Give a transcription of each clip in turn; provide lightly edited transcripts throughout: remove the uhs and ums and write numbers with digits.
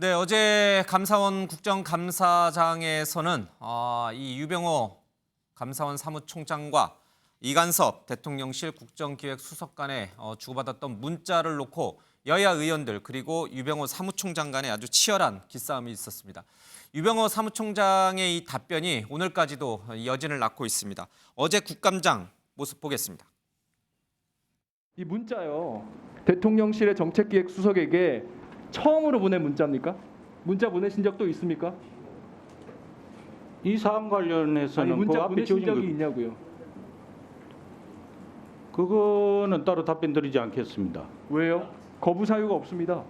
네, 어제 감사원 국정감사장에서는 이 유병호 감사원 사무총장과 이간섭 대통령실 국정기획수석 간에 주고받았던 문자를 놓고 여야 의원들 그리고 유병호 사무총장 간에 아주 치열한 기싸움이 있었습니다. 유병호 사무총장의 이 답변이 오늘까지도 여진을 낳고 있습니다. 어제 국감장 모습 보겠습니다. 이 문자요. 대통령실의 정책기획수석에게 처음으로 보낸 문자입니까? 문자 보내신 적도 있습니까? 이 사안 관련해서는 아니, 문자 그 앞에 보내신 지워진 적이 거 있냐고요. 그거는 따로 답변 드리지 않겠습니다. 왜요? 거부 사유가 없습니다.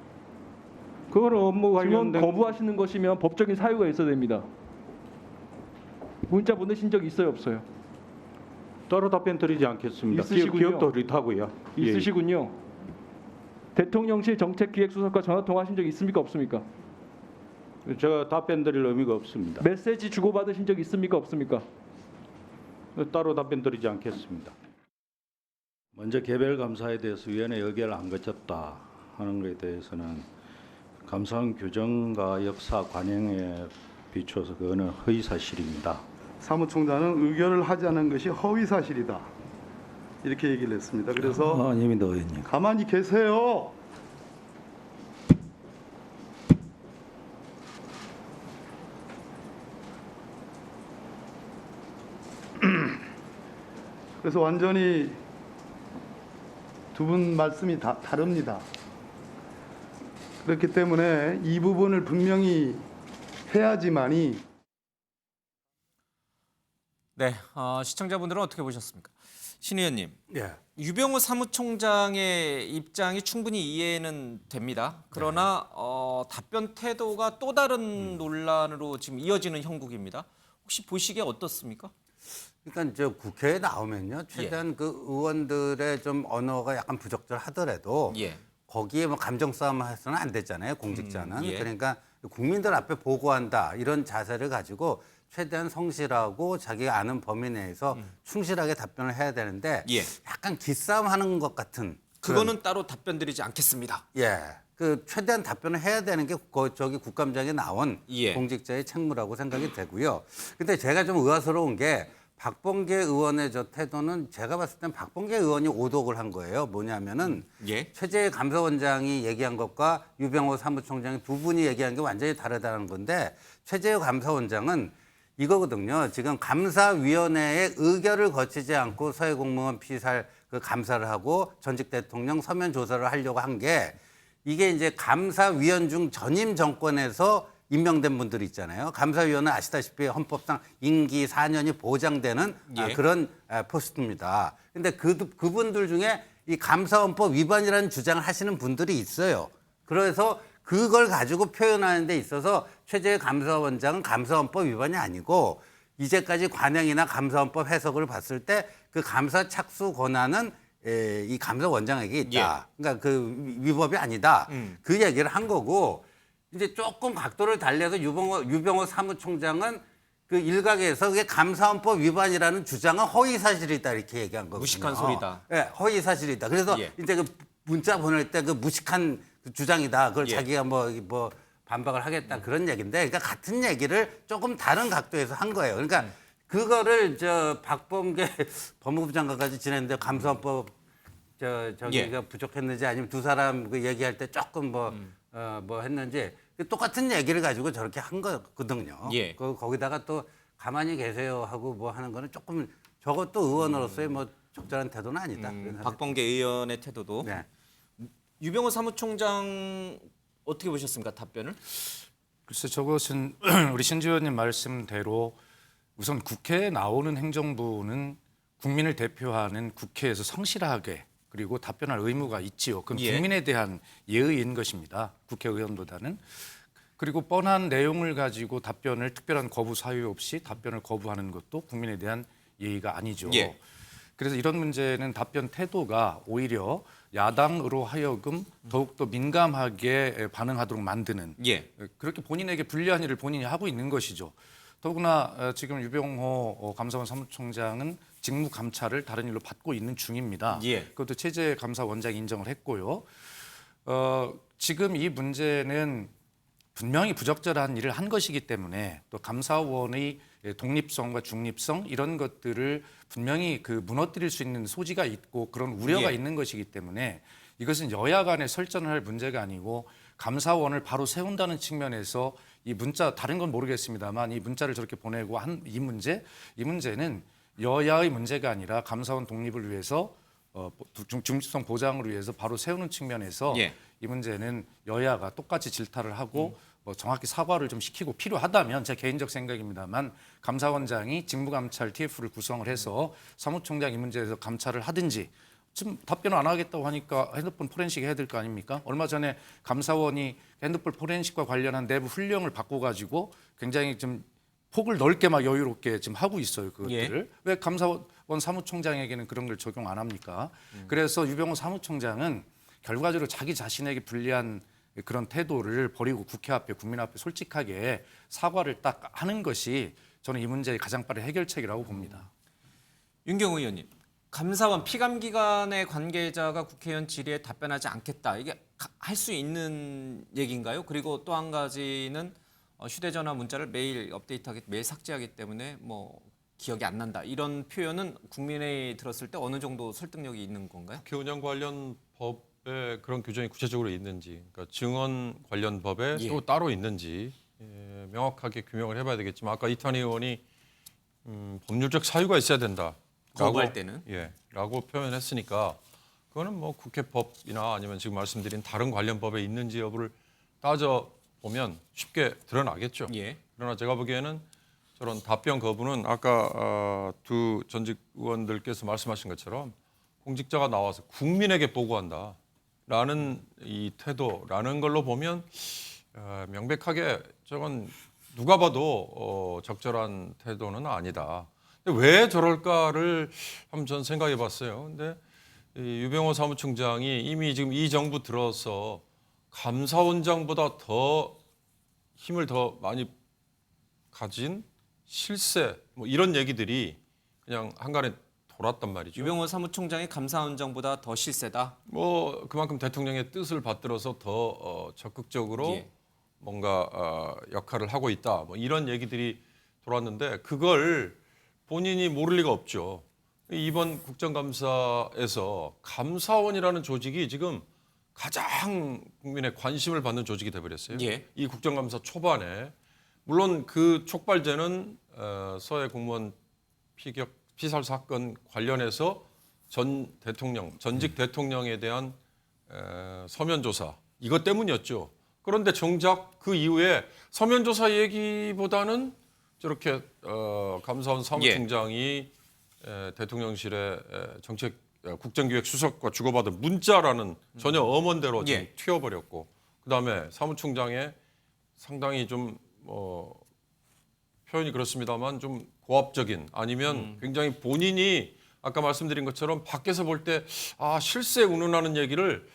그거는 업무 지금 관련된 거부하시는 것이면 법적인 사유가 있어야 됩니다. 문자 보내신 적 있어요, 없어요? 따로 답변 드리지 않겠습니다. 있으시군요. 기억도 흐릿하고요. 있으시군요. 대통령실 정책기획수석과 전화 통화하신 적 있습니까, 없습니까? 제가 답변 드릴 의미가 없습니다. 메시지 주고받으신 적 있습니까, 없습니까? 따로 답변 드리지 않겠습니다. 먼저 개별 감사에 대해서 위원회 의결을 안 거쳤다 하는 것에 대해서는 감사원 규정과 역사 관행에 비추어서 그거는 허위 사실입니다. 사무총장은 의결을 하지 않은 것이 허위 사실이다. 이렇게 얘기를 했습니다. 그래서 아닙니다, 의원님. 가만히 계세요. 그래서 완전히 두 분 말씀이 다릅니다. 그렇기 때문에 이 부분을 분명히 해야지만이. 네, 시청자분들은 어떻게 보셨습니까? 신 의원님, 예. 유병호 사무총장의 입장이 충분히 이해는 됩니다. 그러나 답변 태도가 또 다른 논란으로 지금 이어지는 형국입니다. 혹시 보시기에 어떻습니까? 그러니까 저 국회에 나오면요, 최대한 그 의원들의 좀 언어가 약간 부적절하더라도 예. 거기에 뭐 감정 싸움을 해서는 안 되잖아요, 공직자는. 예. 그러니까 국민들 앞에 보고한다 이런 자세를 가지고 최대한 성실하고 자기가 아는 범위 내에서 충실하게 답변을 해야 되는데 예. 약간 기싸움하는 것 같은 그거는 따로 답변 드리지 않겠습니다. 예. 그 최대한 답변을 해야 되는 게 저기 국감장에 나온 예. 공직자의 책무라고 생각이 되고요. 근데 제가 좀 의아스러운 게 박범계 의원의 저 태도는 제가 봤을 땐 박범계 의원이 오독을 한 거예요. 뭐냐면은 예. 최재해 감사원장이 얘기한 것과 유병호 사무총장이 두 분이 얘기한 게 완전히 다르다는 건데 최재해 감사원장은 이거거든요. 지금 감사위원회의 의결을 거치지 않고 서해 공무원 피살 그 감사를 하고 전직 대통령 서면 조사를 하려고 한 게 이게 이제 감사위원 중 전임 정권에서 임명된 분들이 있잖아요. 감사위원은 아시다시피 헌법상 임기 4년이 보장되는 예. 그런 포스트입니다. 근데 그분들 중에 이 감사헌법 위반이라는 주장을 하시는 분들이 있어요. 그래서 그걸 가지고 표현하는 데 있어서 최재해 감사원장은 감사헌법 위반이 아니고 이제까지 관행이나 감사헌법 해석을 봤을 때 그 감사 착수 권한은 이 감사원장에게 있다. 그러니까 그 위법이 아니다. 그 얘기를 한 거고 이제 조금 각도를 달래서 유병호 사무총장은 그 일각에서 그게 감사헌법 위반이라는 주장은 허위 사실이다 이렇게 얘기한 거거든요. 무식한 소리다. 네, 허위 사실이다. 그래서 예. 이제 그 문자 보낼 때 그 무식한 그 주장이다. 그걸 예. 자기가 뭐 반박을 하겠다 그런 얘기인데, 그러니까 같은 얘기를 조금 다른 각도에서 한 거예요. 그러니까 그거를 저 박범계 법무부 장관까지 지냈는데 감사헌법 저기가 부족했는지 아니면 두 사람 그 얘기할 때 조금 뭐 했는지 똑같은 얘기를 가지고 저렇게 한 거거든요. 예. 거기다가 또 가만히 계세요 하고 뭐 하는 거는 조금 저것도 의원으로서의 뭐 적절한 태도는 아니다. 박범계 의원의 태도도. 네. 유병호 사무총장 어떻게 보셨습니까? 답변을? 글쎄 저것은 우리 신지 의원님 말씀대로 우선 국회에 나오는 행정부는 국민을 대표하는 국회에서 성실하게 그리고 답변할 의무가 있지요. 그건 예. 국민에 대한 예의인 것입니다. 국회의원보다는. 그리고 뻔한 내용을 가지고 답변을 특별한 거부 사유 없이 답변을 거부하는 것도 국민에 대한 예의가 아니죠. 예. 그래서 이런 문제는 답변 태도가 오히려 야당으로 하여금 더욱더 민감하게 반응하도록 만드는 예. 그렇게 본인에게 불리한 일을 본인이 하고 있는 것이죠. 더구나 지금 유병호 감사원 사무총장은 직무 감찰을 다른 일로 받고 있는 중입니다. 예. 그것도 최재 감사원장이 인정을 했고요. 지금 이 문제는 분명히 부적절한 일을 한 것이기 때문에 또 감사원의 독립성과 중립성 이런 것들을 분명히 그 무너뜨릴 수 있는 소지가 있고 그런 우려가 예. 있는 것이기 때문에 이것은 여야 간에 설전을 할 문제가 아니고 감사원을 바로 세운다는 측면에서 이 문자 다른 건 모르겠습니다만 이 문자를 저렇게 보내고 한 이 문제는 여야의 문제가 아니라 감사원 독립을 위해서 중립성 보장을 위해서 바로 세우는 측면에서 예. 이 문제는 여야가 똑같이 질타를 하고 뭐 정확히 사과를 좀 시키고 필요하다면 제 개인적 생각입니다만 감사원장이 직무감찰 TF를 구성을 해서 사무총장 이 문제에서 감찰을 하든지 지금 답변을 안 하겠다고 하니까 핸드폰 포렌식 해야 될 거 아닙니까? 얼마 전에 감사원이 핸드폰 포렌식과 관련한 내부 훈령을 바꿔가지고 굉장히 좀 폭을 넓게 막 여유롭게 지금 하고 있어요. 그것들을. 왜 감사원 사무총장에게는 그런 걸 적용 안 합니까? 그래서 유병호 사무총장은 결과적으로 자기 자신에게 불리한 그런 태도를 버리고 국회 앞에 국민 앞에 솔직하게 사과를 딱 하는 것이 저는 이 문제의 가장 빠른 해결책이라고 봅니다. 윤경호 의원님, 감사원 피감기관의 관계자가 국회의원 질의에 답변하지 않겠다. 이게 할 수 있는 얘기인가요? 그리고 또 한 가지는 휴대전화 문자를 매일 업데이트하기, 매일 삭제하기 때문에 뭐 기억이 안 난다. 이런 표현은 국민회의 들었을 때 어느 정도 설득력이 있는 건가요? 국회 운영 관련 법에 그런 규정이 구체적으로 있는지, 그러니까 증언 관련 법에 예. 또 따로 있는지 명확하게 규명을 해봐야 되겠지만 아까 이탄희 의원이 법률적 사유가 있어야 된다. 거부할 때는? 라고 표현했으니까 그거는 뭐 국회법이나 아니면 지금 말씀드린 다른 관련 법에 있는지 여부를 따져보면 쉽게 드러나겠죠. 예. 그러나 제가 보기에는 저런 답변 거부는 아까 두 전직 의원들께서 말씀하신 것처럼 공직자가 나와서 국민에게 보고한다라는 이 태도라는 걸로 보면 명백하게 저건 누가 봐도 적절한 태도는 아니다. 근데 왜 저럴까를 한번 전 생각해 봤어요. 근데 이 유병호 사무총장이 이미 지금 이 정부 들어서 감사원장보다 더 힘을 더 많이 가진 실세 뭐 이런 얘기들이 그냥 한간에 돌았단 말이죠. 유병호 사무총장이 감사원장보다 더 실세다. 뭐 그만큼 대통령의 뜻을 받들어서 더 적극적으로 예. 뭔가 역할을 하고 있다. 뭐 이런 얘기들이 돌았는데 그걸 본인이 모를 리가 없죠. 이번 국정감사에서 감사원이라는 조직이 지금 가장 국민의 관심을 받는 조직이 돼버렸어요. 예. 이 국정감사 초반에 물론 그 촉발제는 서해 공무원 피살 사건 관련해서 전직 대통령에 대한 서면 조사 이것 때문이었죠. 그런데 정작 그 이후에 서면 조사 얘기보다는 저렇게 감사원 사무총장이 대통령실의 국정기획수석과 주고받은 문자라는 전혀 엄원대로 지금 예. 튀어버렸고 그다음에 사무총장의 상당히 좀 표현이 그렇습니다만 좀 고압적인 아니면 굉장히 본인이 아까 말씀드린 것처럼 밖에서 볼 때 실세 운운하는 얘기를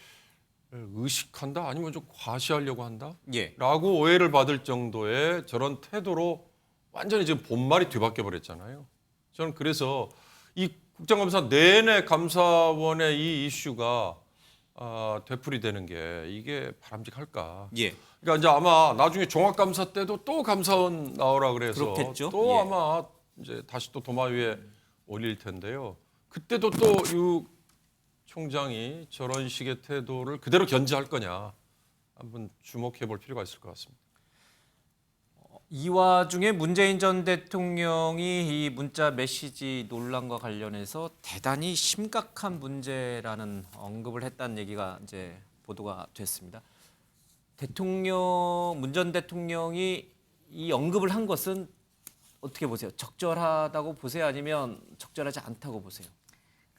의식한다 아니면 좀 과시하려고 한다 예. 라고 오해를 받을 정도의 저런 태도로 완전히 지금 본말이 뒤바뀌어 버렸잖아요. 저는 그래서 이 국정감사 내내 감사원의 이 이슈가 되풀이되는 게 이게 바람직할까? 예. 그러니까 이제 아마 나중에 종합감사 때도 또 감사원 나오라 그래서 그렇겠죠. 또 예. 아마 이제 다시 또 도마 위에 올릴 텐데요. 그때도 또 유 총장이 저런 식의 태도를 그대로 견지할 거냐 한번 주목해 볼 필요가 있을 것 같습니다. 이 와중에 문재인 전 대통령이 이 문자 메시지 논란과 관련해서 대단히 심각한 문제라는 언급을 했다는 얘기가 이제 보도가 됐습니다. 문 전 대통령이 이 언급을 한 것은 어떻게 보세요? 적절하다고 보세요? 아니면 적절하지 않다고 보세요?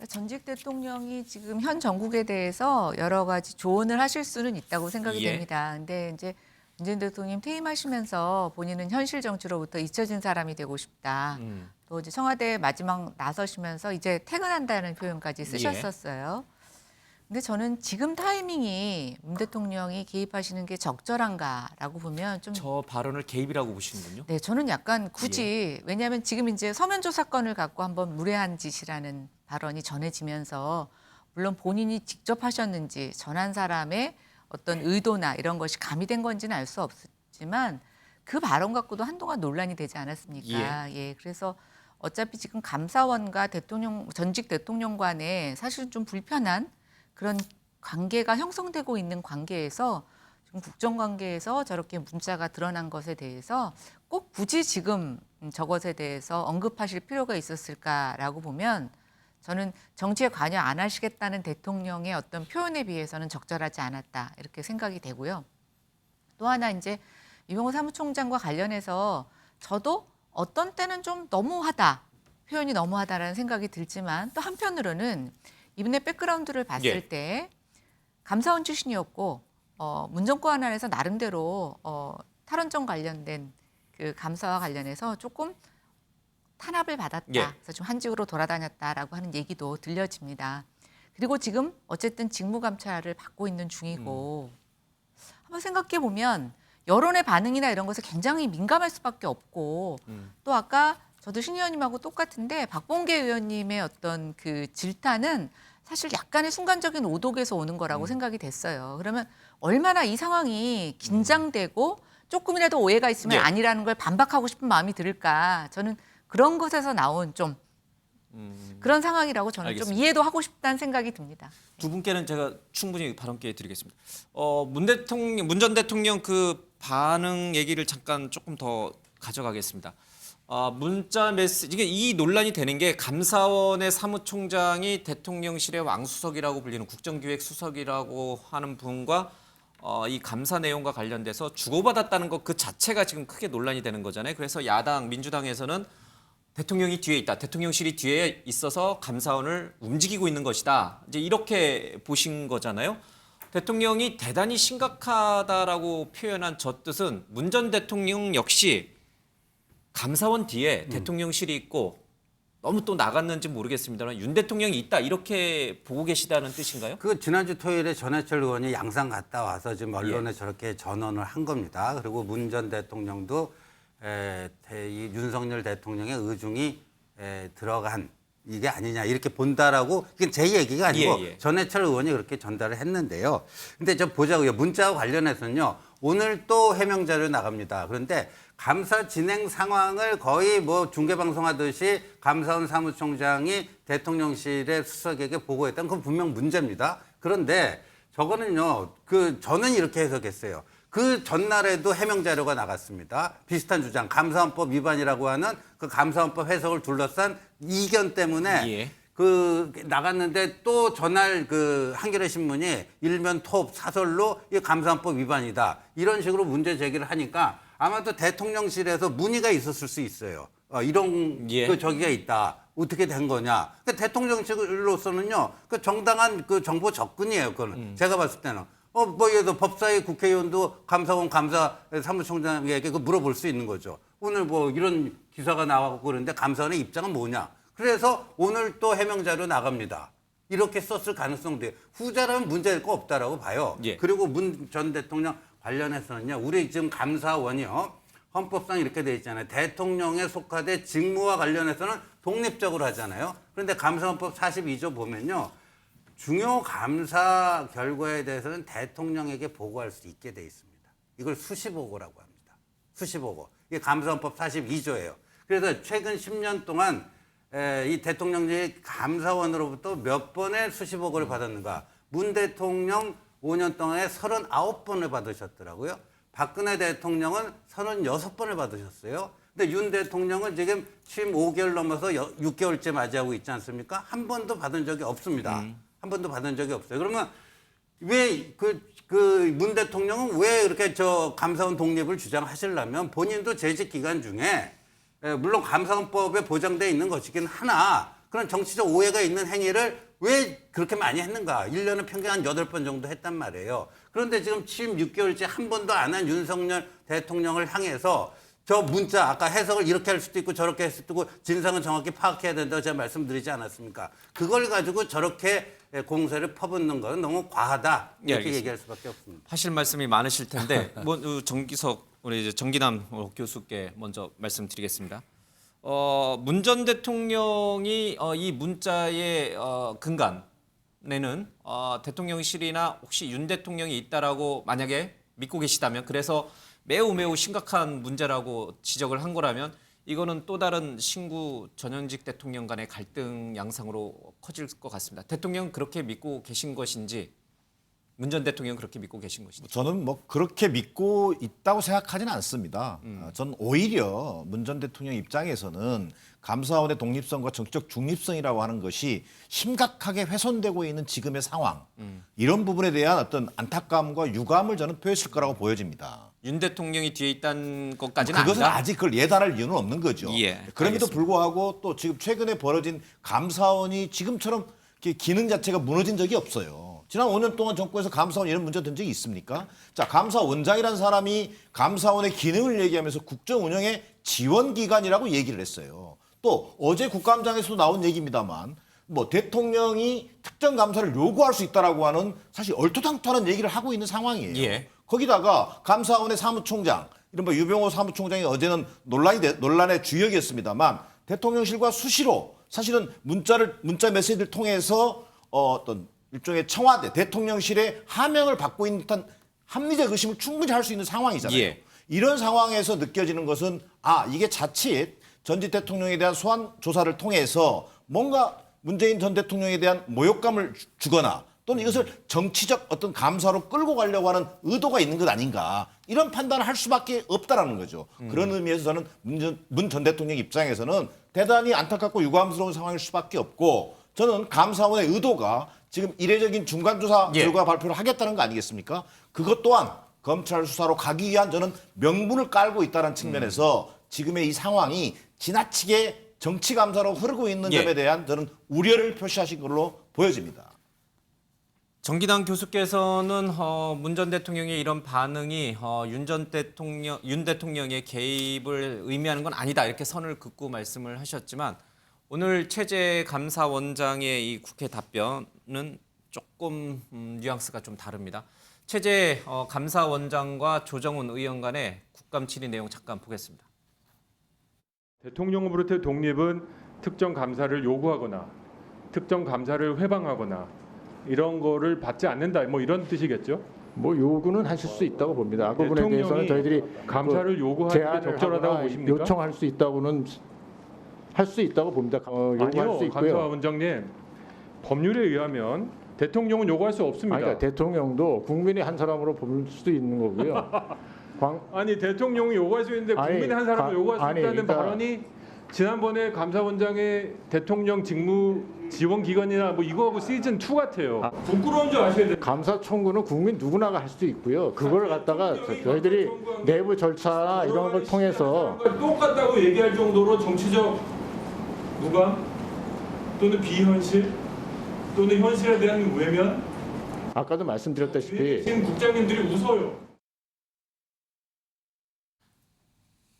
전직 대통령이 지금 현 정국에 대해서 여러 가지 조언을 하실 수는 있다고 생각이 예. 됩니다. 근데 이제 문재인 대통령 퇴임하시면서 본인은 현실 정치로부터 잊혀진 사람이 되고 싶다. 또 이제 청와대 마지막 나서시면서 이제 퇴근한다는 표현까지 쓰셨었어요. 근데 저는 지금 타이밍이 문 대통령이 개입하시는 게 적절한가라고 보면 좀 저 발언을 개입이라고 보시는군요. 네, 저는 약간 굳이 왜냐하면 지금 이제 서면조 사건을 갖고 한번 무례한 짓이라는 발언이 전해지면서 물론 본인이 직접 하셨는지 전한 사람의 어떤 의도나 이런 것이 가미된 건지는 알 수 있지만 그 발언 갖고도 한동안 논란이 되지 않았습니까? 예. 그래서 어차피 지금 감사원과 전직 대통령 간에 사실 좀 불편한 그런 관계가 형성되고 있는 관계에서 지금 국정관계에서 저렇게 문자가 드러난 것에 대해서 꼭 굳이 지금 저것에 대해서 언급하실 필요가 있었을까라고 보면 저는 정치에 관여 안 하시겠다는 대통령의 어떤 표현에 비해서는 적절하지 않았다 이렇게 생각이 되고요. 또 하나 이제 유병호 사무총장과 관련해서 저도 어떤 때는 좀 너무하다, 표현이 너무하다라는 생각이 들지만 또 한편으로는 이분의 백그라운드를 봤을 때 감사원 출신이었고 문정권 안에서 나름대로 탈원전 관련된 그 감사와 관련해서 조금 탄압을 받았다. 그래서 좀 한직으로 돌아다녔다라고 하는 얘기도 들려집니다. 그리고 지금 어쨌든 직무감찰을 받고 있는 중이고 한번 생각해 보면 여론의 반응이나 이런 것에 굉장히 민감할 수밖에 없고 또 아까 저도 신 의원님하고 똑같은데 박봉계 의원님의 어떤 그 질타는 사실 약간의 순간적인 오독에서 오는 거라고 생각이 됐어요. 그러면 얼마나 이 상황이 긴장되고 조금이라도 오해가 있으면 아니라는 걸 반박하고 싶은 마음이 들을까. 저는 그런 것에서 나온 좀 그런 상황이라고 저는 알겠습니다. 좀 이해도 하고 싶다는 생각이 듭니다. 두 분께는 제가 충분히 발언 기회 드리겠습니다. 문 전 대통령 그 반응 얘기를 잠깐 조금 더 가져가겠습니다. 문자 메시지 이게 이 논란이 되는 게 감사원의 사무총장이 대통령실의 왕수석이라고 불리는 국정기획수석이라고 하는 분과 이 감사 내용과 관련돼서 주고받았다는 것 그 자체가 지금 크게 논란이 되는 거잖아요. 그래서 야당 민주당에서는 대통령이 뒤에 있다. 대통령실이 뒤에 있어서 감사원을 움직이고 있는 것이다. 이제 이렇게 보신 거잖아요. 대통령이 대단히 심각하다라고 표현한 저 뜻은 문 전 대통령 역시 감사원 뒤에 대통령실이 있고 너무 또 나갔는지 모르겠습니다만 윤 대통령이 있다 이렇게 보고 계시다는 뜻인가요? 그 지난주 토요일에 전해철 의원이 양산 갔다 와서 지금 언론에 저렇게 전언을 한 겁니다. 그리고 문 전 대통령도 이 윤석열 대통령의 의중이 들어간 이게 아니냐 이렇게 본다라고 이게 제 얘기가 아니고 전해철 의원이 그렇게 전달을 했는데요. 근데 저 보자고요. 문자와 관련해서는요. 오늘 또 해명 자료 나갑니다. 그런데 감사 진행 상황을 거의 뭐 중계방송하듯이 감사원 사무총장이 대통령실의 수석에게 보고했다는 건 분명 문제입니다. 그런데 저거는요. 저는 이렇게 해석했어요. 그 전날에도 해명 자료가 나갔습니다. 비슷한 주장, 감사원법 위반이라고 하는 그 감사원법 해석을 둘러싼 이견 때문에 나갔는데 또 전날 그 한겨레 신문이 일면 톱 사설로 이 감사원법 위반이다. 이런 식으로 문제 제기를 하니까 아마도 대통령실에서 문의가 있었을 수 있어요. 이런 그 저기가 있다. 어떻게 된 거냐. 그러니까 대통령실로서는요. 그 정당한 그 정보 접근이에요. 그거는 제가 봤을 때는. 예를 들어 법사위 국회의원도 감사원 감사 사무총장에게 그 물어볼 수 있는 거죠. 오늘 뭐 이런 기사가 나왔고 그러는데 감사원의 입장은 뭐냐. 그래서 오늘 또 해명 자료 나갑니다. 이렇게 썼을 가능성도 있어요. 후자라면 문제될 거 없다라고 봐요. 그리고 문 전 대통령 관련해서는요. 우리 지금 감사원이요. 헌법상 이렇게 돼 있잖아요. 대통령에 속하되 직무와 관련해서는 독립적으로 하잖아요. 그런데 감사원법 42조 보면요. 중요 감사 결과에 대해서는 대통령에게 보고할 수 있게 돼 있습니다. 이걸 수시보고라고 합니다. 수시보고. 이게 감사원법 42조예요. 그래서 최근 10년 동안 이 대통령이 감사원으로부터 몇 번의 수시보고를 받았는가. 문 대통령 5년 동안에 39번을 받으셨더라고요. 박근혜 대통령은 36번을 받으셨어요. 근데 윤 대통령은 지금 취임 5개월 넘어서 6개월째 맞이하고 있지 않습니까? 한 번도 받은 적이 없습니다. 한 번도 받은 적이 없어요. 그러면 왜 문 대통령은 왜 이렇게 감사원 독립을 주장하시려면 본인도 재직 기간 중에 물론 감사원법에 보장되어 있는 것이긴 하나 그런 정치적 오해가 있는 행위를 왜 그렇게 많이 했는가? 1년에 평균 한 8번 정도 했단 말이에요. 그런데 지금 취임 6개월째 한 번도 안 한 윤석열 대통령을 향해서 저 문자 아까 해석을 이렇게 할 수도 있고 저렇게 할 수도 있고 진상은 정확히 파악해야 된다고 제가 말씀드리지 않았습니까? 그걸 가지고 저렇게 공세를 퍼붓는 건 너무 과하다 이렇게 얘기할 수밖에 없습니다. 하실 말씀이 많으실 텐데 정기석 우리 이제 정기남 교수께 먼저 말씀드리겠습니다. 문 전 대통령이 이 문자의 근간에는 대통령실이나 혹시 윤 대통령이 있다라고 만약에 믿고 계시다면 그래서 매우 심각한 문제라고 지적을 한 거라면 이거는 또 다른 신구 전현직 대통령 간의 갈등 양상으로 커질 것 같습니다. 대통령 그렇게 믿고 계신 것인지 문 전 대통령 그렇게 믿고 계신 것인지. 저는 뭐 그렇게 믿고 있다고 생각하지는 않습니다. 전 오히려 문 전 대통령 입장에서는 감사원의 독립성과 정치적 중립성이라고 하는 것이 심각하게 훼손되고 있는 지금의 상황, 이런 부분에 대한 어떤 안타까움과 유감을 저는 표했을 거라고 보여집니다. 윤 대통령이 뒤에 있다는 것까지는 그것은 아니다. 아직 그걸 예단할 이유는 없는 거죠. 예, 그럼에도 알겠습니다. 불구하고 또 지금 최근에 벌어진 감사원이 지금처럼 이렇게 기능 자체가 무너진 적이 없어요. 지난 5년 동안 정권에서 감사원 이런 문제 된 적이 있습니까? 자, 감사원장이라는 사람이 감사원의 기능을 얘기하면서 국정 운영의 지원기관이라고 얘기를 했어요. 또 어제 국감장에서도 나온 얘기입니다만 뭐 대통령이 특정 감사를 요구할 수 있다라고 하는 사실 얼토당토하는 얘기를 하고 있는 상황이에요. 예. 거기다가 감사원의 사무총장, 이른바 유병호 사무총장이 어제는 논란의 주역이었습니다만 대통령실과 수시로 사실은 문자 메시지를 통해서 어떤 일종의 청와대, 대통령실의 하명을 받고 있는 듯한 합리적 의심을 충분히 할 수 있는 상황이잖아요. 예. 이런 상황에서 느껴지는 것은 이게 자칫 전직 대통령에 대한 소환 조사를 통해서 뭔가 문재인 전 대통령에 대한 모욕감을 주거나 또는 이것을 정치적 어떤 감사로 끌고 가려고 하는 의도가 있는 것 아닌가, 이런 판단을 할 수밖에 없다라는 거죠. 그런 의미에서 저는 문 전 대통령 입장에서는 대단히 안타깝고 유감스러운 상황일 수밖에 없고, 저는 감사원의 의도가 지금 이례적인 중간조사 예. 결과 발표를 하겠다는 거 아니겠습니까? 그것 또한 검찰 수사로 가기 위한 저는 명분을 깔고 있다는 측면에서 지금의 이 상황이 지나치게 정치 감사로 흐르고 있는 예. 점에 대한 저는 우려를 표시하신 걸로 보여집니다. 정기당 교수께서는 문 전 대통령의 이런 반응이 윤 대통령의 개입을 의미하는 건 아니다, 이렇게 선을 긋고 말씀을 하셨지만 오늘 최재 감사원장의 이 국회 답변은 조금 뉘앙스가 좀 다릅니다. 최재 감사원장과 조정훈 의원 간의 국감 질의 내용 잠깐 보겠습니다. 대통령으로부터의 독립은 특정 감사를 요구하거나 특정 감사를 회방하거나 이런 거를 받지 않는다, 뭐 이런 뜻이겠죠? 뭐 요구는 하실 수 있다고 봅니다. 그 부분에 대해서는 저희들이 감사를 요구하는 게 제안을 적절하다고 하거나 보십니까? 요청할 수 있다고는 할 수 있다고 봅니다. 요구할 아니요, 수 있고요. 감사원장님, 법률에 의하면 대통령은 요구할 수 없습니다. 그러니까 대통령도 국민의 한 사람으로 볼 수도 있는 거고요. 아니 대통령이 요구할 수 있는데 아니, 국민의 한 사람을 요구할 수 있다는 그러니까 발언이 지난번에 감사원장의 대통령 직무 지원 기관이나 뭐 이거하고 시즌 2 같아요. 부끄러운 줄 아셔야 돼요. 감사 청구는 국민 누구나가 할 수 있고요. 그걸 갖다가 저희들이 내부 절차나 이런 걸 통해서 똑같다고 얘기할 정도로 정치적 무감 또는 비현실 또는 현실에 대한 외면, 아까도 말씀드렸다시피 지금 국장님들이 웃어요.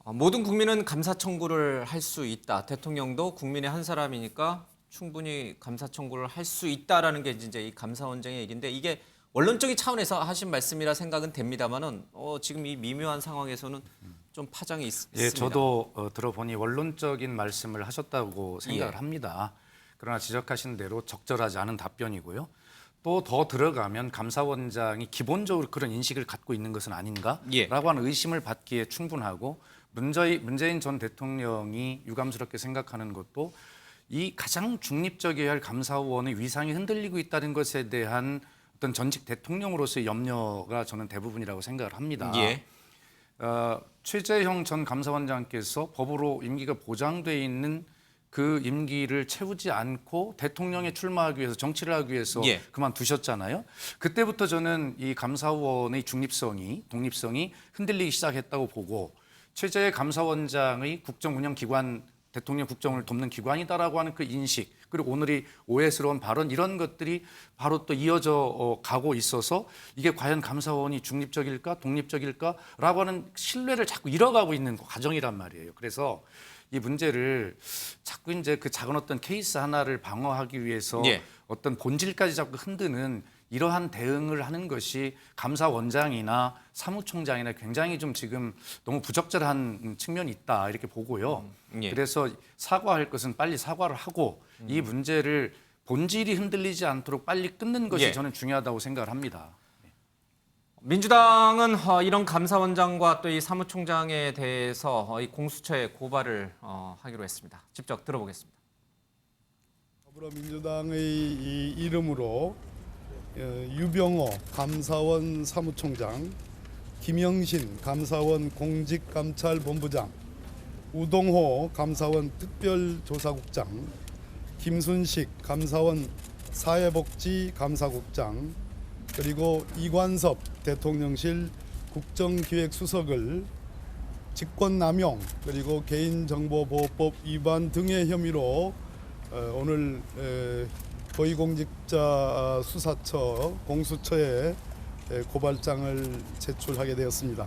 모든 국민은 감사 청구를 할 수 있다. 대통령도 국민의 한 사람이니까 충분히 감사 청구를 할 수 있다라는 게 이제 이 감사원장의 얘기인데, 이게 원론적인 차원에서 하신 말씀이라 생각은 됩니다만은 지금 이 미묘한 상황에서는 좀 파장이 있습니다. 예, 저도 들어보니 원론적인 말씀을 하셨다고 생각을 예. 합니다. 그러나 지적하신 대로 적절하지 않은 답변이고요. 또 더 들어가면 감사원장이 기본적으로 그런 인식을 갖고 있는 것은 아닌가라고 예. 하는 의심을 받기에 충분하고, 문재인 전 대통령이 유감스럽게 생각하는 것도 이 가장 중립적이어야 할 감사원의 위상이 흔들리고 있다는 것에 대한 어떤 전직 대통령으로서의 염려가 저는 대부분이라고 생각을 합니다. 예. 최재형 전 감사원장께서 법으로 임기가 보장돼 있는 그 임기를 채우지 않고 대통령에 출마하기 위해서, 정치를 하기 위해서 예. 그만두셨잖아요. 그때부터 저는 이 감사원의 중립성이, 독립성이 흔들리기 시작했다고 보고, 최재 감사원장의 국정운영기관, 대통령 국정을 돕는 기관이다라고 하는 그 인식, 그리고 오늘이 오해스러운 발언, 이런 것들이 바로 또 이어져 가고 있어서 이게 과연 감사원이 중립적일까 독립적일까라고 하는 신뢰를 자꾸 잃어가고 있는 과정이란 말이에요. 그래서 이 문제를 자꾸 이제 그 작은 어떤 케이스 하나를 방어하기 위해서 예. 어떤 본질까지 자꾸 흔드는 이러한 대응을 하는 것이 감사원장이나 사무총장이나 굉장히 좀 지금 너무 부적절한 측면이 있다, 이렇게 보고요. 예. 그래서 사과할 것은 빨리 사과를 하고 이 문제를 본질이 흔들리지 않도록 빨리 끊는 것이 예. 저는 중요하다고 생각을 합니다. 민주당은 이런 감사원장과 또 이 사무총장에 대해서 이 공수처에 고발을 하기로 했습니다. 직접 들어보겠습니다. 더불어민주당의 이 이름으로 유병호 감사원 사무총장, 김영신 감사원 공직감찰본부장, 우동호 감사원 특별조사국장, 김순식 감사원 사회복지감사국장, 그리고 이관섭 대통령실 국정기획수석을 직권남용 그리고 개인정보보호법 위반 등의 혐의로 오늘 고위공직자 수사처 공수처에 고발장을 제출하게 되었습니다.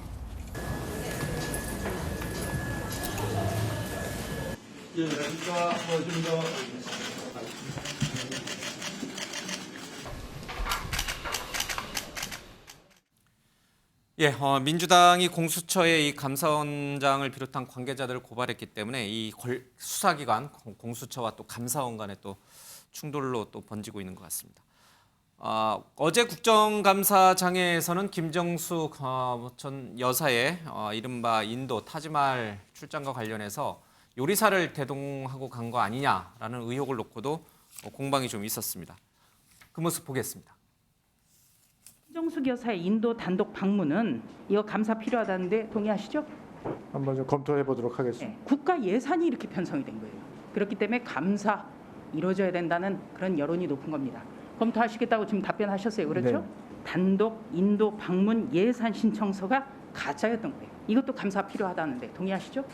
예, 민주당이 공수처에 이 감사원장을 비롯한 관계자들을 고발했기 때문에 이 수사기관 공수처와 또 감사원 간의 또 충돌로 또 번지고 있는 것 같습니다. 어제 국정감사장에서는 김정숙 전 여사의 이른바 인도 타지말 출장과 관련해서 요리사를 대동하고 간 거 아니냐라는 의혹을 놓고도 공방이 좀 있었습니다. 그 모습 보겠습니다. 김정숙 여사의 인도 단독 방문은 이거 감사 필요하다는데 동의하시죠? 한번 좀 검토해 보도록 하겠습니다. 네, 국가 예산이 이렇게 편성이 된 거예요. 그렇기 때문에 감사 이루어져야 된다는 그런 여론이 높은 겁니다. 검토하시겠다고 지금 답변하셨어요. 그렇죠? 네. 단독 인도 방문 예산 신청서가 가짜였던 거예요. 이것도 감사 필요하다는데 동의하시죠?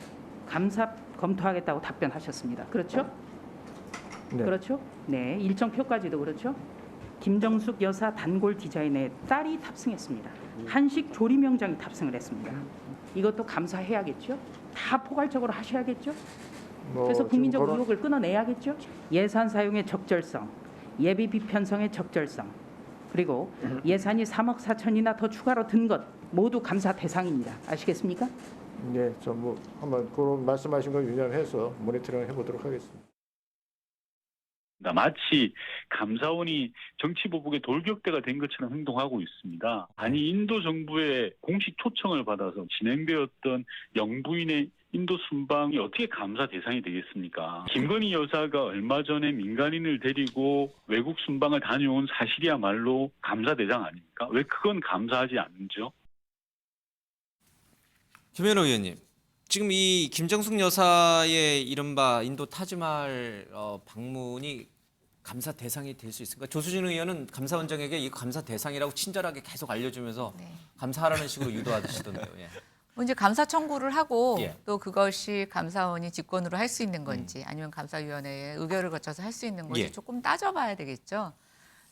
감사 검토하겠다고 답변하셨습니다. 그렇죠? 네. 그렇죠? 네, 일정 표까지도 그렇죠? 김정숙 여사 단골 디자인에 딸이 탑승했습니다. 한식 조리 명장이 탑승을 했습니다. 이것도 감사해야겠죠? 다 포괄적으로 하셔야겠죠? 그래서 국민적 의혹을 끊어내야겠죠? 예산 사용의 적절성, 예비비 편성의 적절성, 그리고 예산이 3억 4천이나 더 추가로 든 것 모두 감사 대상입니다. 아시겠습니까? 네, 좀 한번 그런 말씀하신 거 유념해서 모니터링 해보도록 하겠습니다. 마치 감사원이 정치보복의 돌격대가 된 것처럼 행동하고 있습니다. 아니 인도 정부의 공식 초청을 받아서 진행되었던 영부인의 인도 순방이 어떻게 감사 대상이 되겠습니까? 김건희 여사가 얼마 전에 민간인을 데리고 외국 순방을 다녀온 사실이야말로 감사 대상 아닙니까? 왜 그건 감사하지 않는죠? 김현우 의원님, 지금 이 김정숙 여사의 이른바 인도 타지말 방문이 감사 대상이 될 수 있을까? 조수진 의원은 감사원장에게 이 감사 대상이라고 친절하게 계속 알려주면서 감사하라는 식으로 유도하시던데요. 예. 이제 감사 청구를 하고 예. 또 그것이 감사원이 직권으로 할 수 있는 건지 아니면 감사위원회에 의결을 거쳐서 할 수 있는 건지 예. 조금 따져봐야 되겠죠.